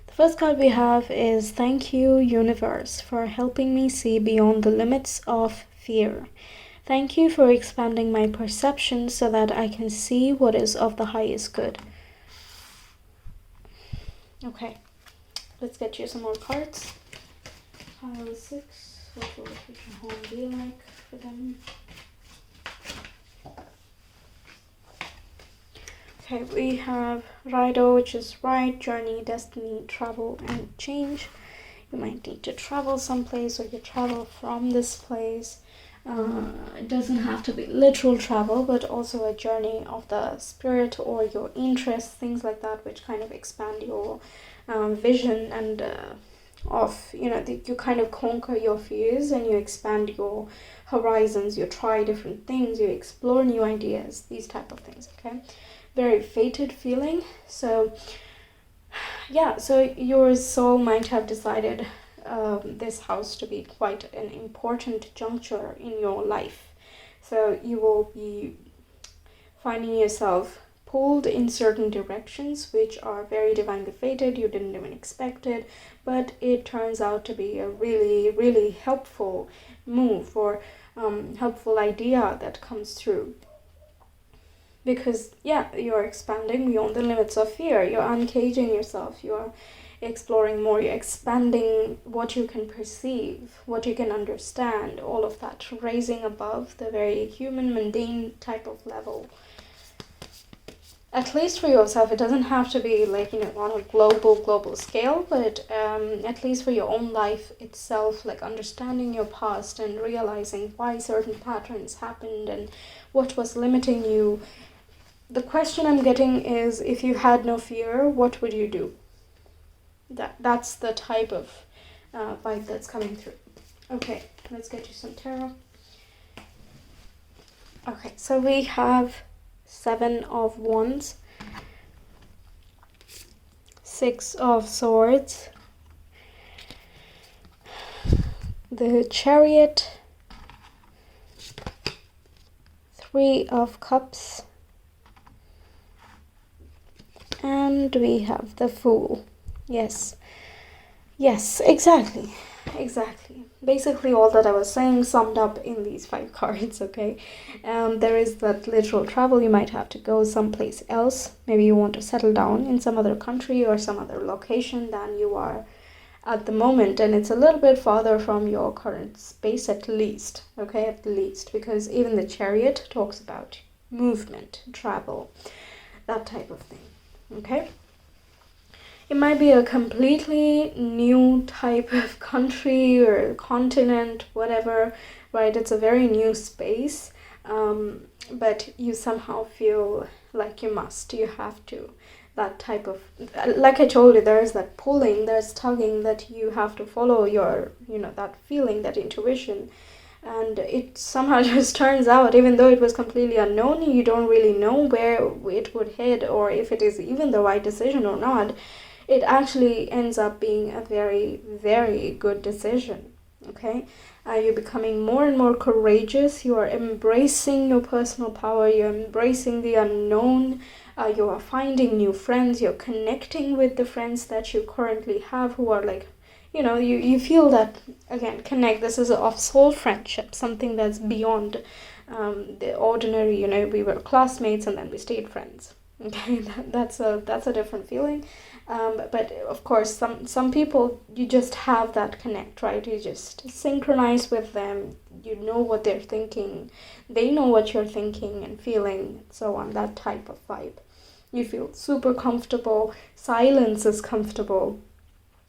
The first card we have is Thank you, Universe, for helping me see beyond the limits of fear. Thank you for expanding my perception so that I can see what is of the highest good. Okay, let's get you some more cards. Pile 6, what will the future home be like for them? Okay, we have Rido, which is right, journey, destiny, travel, and change. You might need to travel someplace or you travel from this place. It doesn't have to be literal travel, but also a journey of the spirit or your interests, things like that, which kind of expand your vision and you kind of conquer your fears and you expand your horizons. You try different things, you explore new ideas, these type of things. Okay, very fated feeling. So yeah, so your soul might have decided this house to be quite an important juncture in your life. So you will be finding yourself pulled in certain directions which are very divinely fated. You didn't even expect it, but it turns out to be a really, really helpful move or helpful idea that comes through. Because yeah, you're expanding beyond the limits of fear. You're uncaging yourself. You're exploring more. You're expanding what you can perceive, what you can understand, all of that, raising above the very human, mundane type of level. At least for yourself, it doesn't have to be like, on a global scale, but at least for your own life itself, like understanding your past and realizing why certain patterns happened and what was limiting you. The question I'm getting is, if you had no fear, what would you do? That's the type of vibe that's coming through. Okay, let's get you some tarot. Okay, so we have 7 of Wands, 6 of Swords, the Chariot, 3 of Cups, and we have the Fool. Yes. Yes, exactly. Exactly. Basically, all that I was saying summed up in these 5 cards, okay? There is that literal travel. You might have to go someplace else. Maybe you want to settle down in some other country or some other location than you are at the moment, and it's a little bit farther from your current space, at least, okay? At least, because even the Chariot talks about movement, travel, that type of thing, okay? It might be a completely new type of country or continent, whatever, right? It's a very new space, but you somehow feel like you have to. That type of, like I told you, there's that pulling, there's tugging that you have to follow your, that feeling, that intuition. And it somehow just turns out, even though it was completely unknown, you don't really know where it would head or if it is even the right decision or not. It actually ends up being a very, very good decision. Okay? You're becoming more and more courageous. You are embracing your personal power. You're embracing the unknown. You are finding new friends. You're connecting with the friends that you currently have who are like, you feel that, again, connect. This is of soul friendship, something that's beyond the ordinary, we were classmates and then we stayed friends. Okay, that's a different feeling. But of course, some people, you just have that connect, right? You just synchronize with them. You know what they're thinking. They know what you're thinking and feeling, and so on. That type of vibe. You feel super comfortable. Silence is comfortable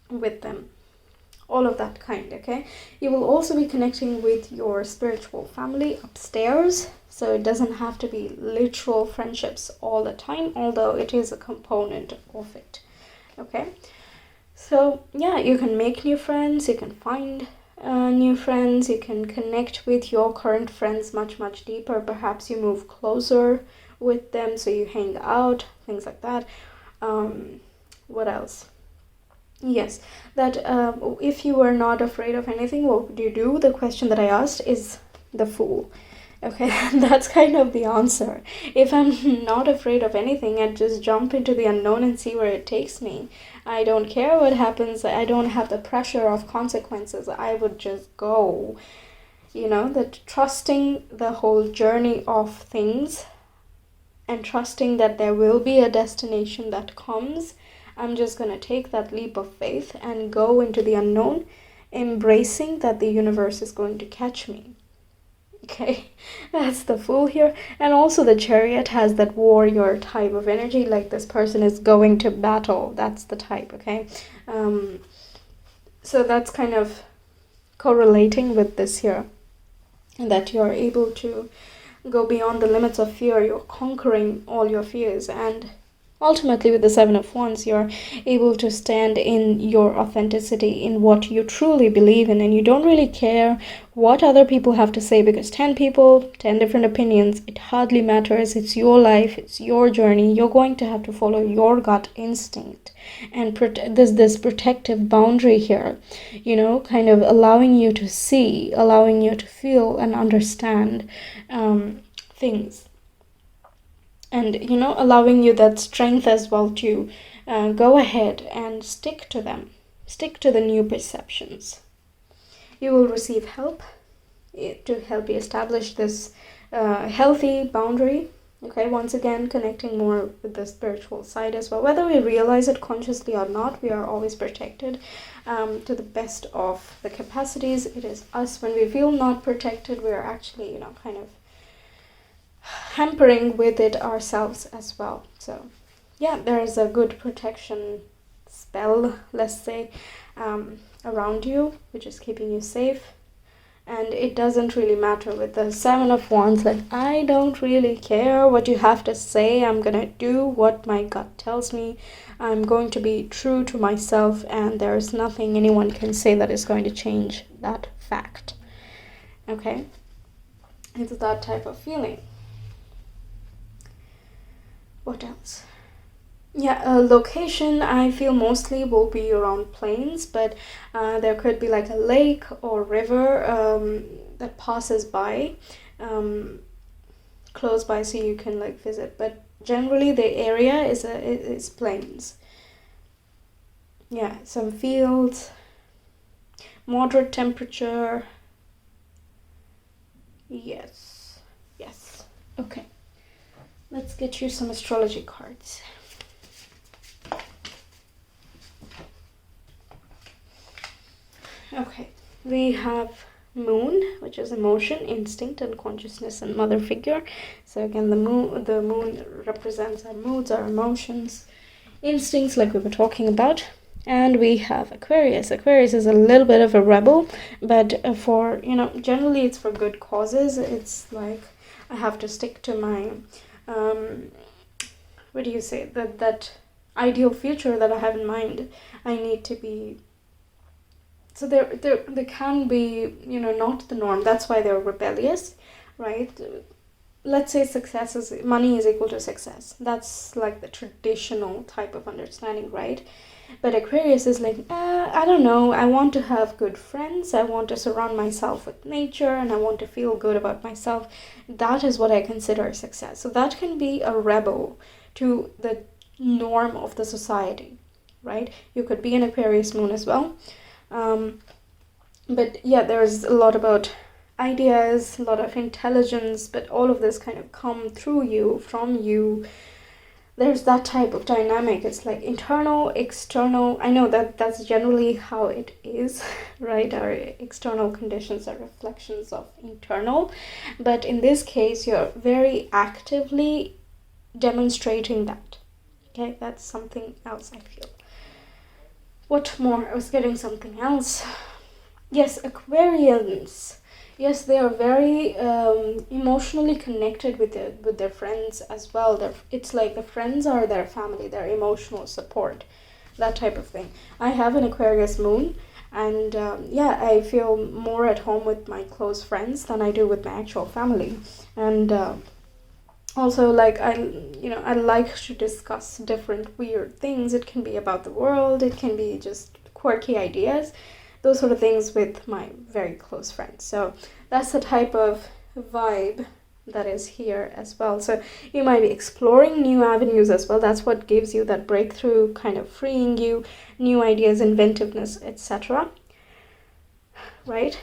with them. All of that kind, okay? You will also be connecting with your spiritual family upstairs. So it doesn't have to be literal friendships all the time, although it is a component of it. Okay, so yeah, you can make new friends, you can find new friends, you can connect with your current friends much deeper. Perhaps you move closer with them, so you hang out, things like that. What else? Yes, that if you are not afraid of anything, what would you do? The question that I asked is the Fool. Okay, that's kind of the answer. If I'm not afraid of anything, I'd just jump into the unknown and see where it takes me. I don't care what happens. I don't have the pressure of consequences. I would just go. That trusting the whole journey of things and trusting that there will be a destination that comes. I'm just going to take that leap of faith and go into the unknown, embracing that the universe is going to catch me. Okay, that's the Fool here. And also the Chariot has that warrior type of energy, like this person is going to battle. That's the type, okay? So that's kind of correlating with this here, that you're able to go beyond the limits of fear. You're conquering all your fears, and ultimately with the Seven of Wands, you're able to stand in your authenticity, in what you truly believe in, and you don't really care what other people have to say, because 10 people, 10 different opinions, it hardly matters. It's your life, it's your journey. You're going to have to follow your gut instinct, and there's this protective boundary here, kind of allowing you to see, allowing you to feel and understand things, and allowing you that strength as well to go ahead and stick to them, stick to the new perceptions. You will receive help to help you establish this healthy boundary. Okay, once again, connecting more with the spiritual side as well. Whether we realize it consciously or not, we are always protected to the best of the capacities. It is us. When we feel not protected, we are actually, kind of hampering with it ourselves as well. So yeah, there is a good protection spell, let's say, around you, which is keeping you safe. And it doesn't really matter with the Seven of Wands, like, I don't really care what you have to say. I'm gonna do what my gut tells me. I'm going to be true to myself, and there's nothing anyone can say that is going to change that fact. Okay, it's that type of feeling. What else? Yeah, location, I feel mostly will be around plains, but there could be like a lake or river that passes by, close by, so you can like visit. But generally, the area is plains. yeah, some fields, moderate temperature. Yes, yes. Okay, let's get you some astrology cards. Okay, we have moon, which is emotion, instinct, and consciousness, and mother figure. So again, the moon represents our moods, our emotions, instincts, like we were talking about. And we have Aquarius. Aquarius is a little bit of a rebel, but for, generally it's for good causes. It's like I have to stick to my what do you say, that ideal future that I have in mind. I need to be, so there can be, not the norm. That's why they're rebellious, right? Let's say money is equal to success. That's like the traditional type of understanding, right? But Aquarius is like, I don't know, I want to have good friends, I want to surround myself with nature, and I want to feel good about myself. That is what I consider success. So that can be a rebel to the norm of the society, right? You could be an Aquarius moon as well. But yeah, there's a lot about ideas, a lot of intelligence, but all of this kind of come through you, from you. There's that type of dynamic. It's like internal, external. I know that's generally how it is, right? Our external conditions are reflections of internal. But in this case, you're very actively demonstrating that. Okay, that's something else, I feel. What more? I was getting something else. Yes, Aquarians. Yes, they are very emotionally connected with their friends as well. It's like the friends are their family, their emotional support, that type of thing. I have an Aquarius moon, and I feel more at home with my close friends than I do with my actual family. And also, like, I like to discuss different weird things. It can be about the world, it can be just quirky ideas, those sort of things with my very close friends. So that's the type of vibe that is here as well. So you might be exploring new avenues as well. That's what gives you that breakthrough, kind of freeing you, new ideas, inventiveness, etc. Right?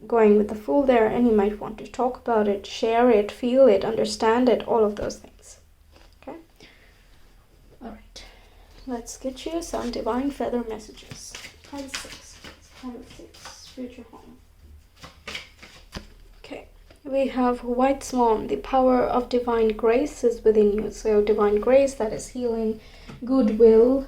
Going with the Fool there, and you might want to talk about it, share it, feel it, understand it, all of those things. Okay? All right. Let's get you some divine feather messages. Pile 6. Pile 6. Future home. Okay. We have White Swan. The power of divine grace is within you. So divine grace, that is healing, goodwill,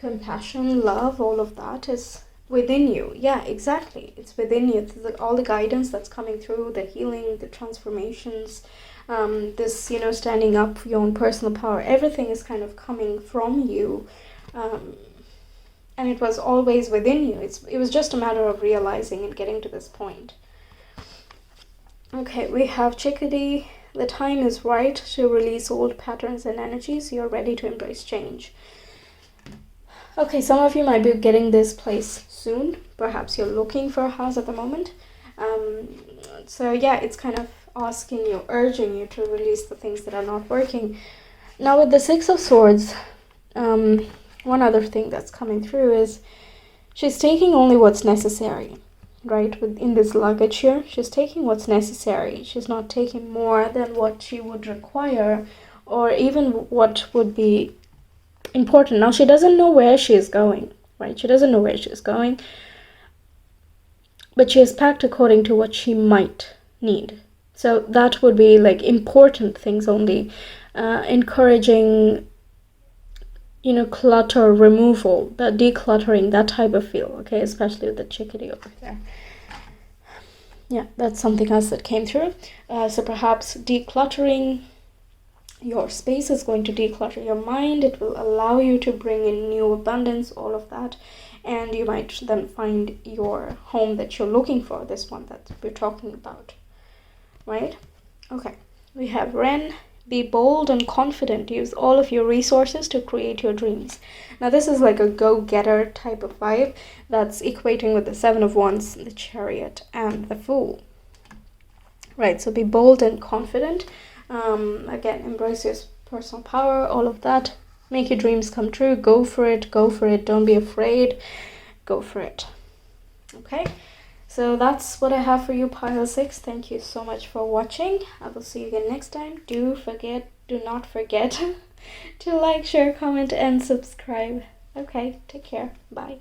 compassion, love, all of that is within you. Yeah, exactly. It's within you. It's all the guidance that's coming through, the healing, the transformations, this, standing up for your own personal power. Everything is kind of coming from you. And it was always within you. It was just a matter of realizing and getting to this point. Okay, we have Chickadee. The time is right to release old patterns and energies. You're ready to embrace change. Okay, some of you might be getting this place soon. Perhaps you're looking for a house at the moment. So yeah, it's kind of asking you, urging you to release the things that are not working. Now with the Six of Swords, one other thing that's coming through is she's taking only what's necessary, right? In this luggage here, she's taking what's necessary. She's not taking more than what she would require, or even what would be important. Now, she doesn't know where she is going, right? She doesn't know where she is going, but she is packed according to what she might need. So that would be like important things only, encouraging, clutter removal, that decluttering, that type of feel. Okay, especially with the Chickadee over there. Yeah, that's something else that came through. So perhaps decluttering your space is going to declutter your mind. It will allow you to bring in new abundance, all of that. And you might then find your home that you're looking for, this one that we're talking about. Right? Okay. We have Ren. Be bold and confident. Use all of your resources to create your dreams. Now this is like a go-getter type of vibe that's equating with the Seven of Wands, the Chariot, and the Fool. Right, so be bold and confident. Again, embrace your personal power, all of that. Make your dreams come true. Go for it. Go for it. Don't be afraid. Go for it. Okay? So that's what I have for you, pile 6. Thank you so much for watching. I will see you again next time. Do not forget to like, share, comment, and subscribe. Okay, take care. Bye.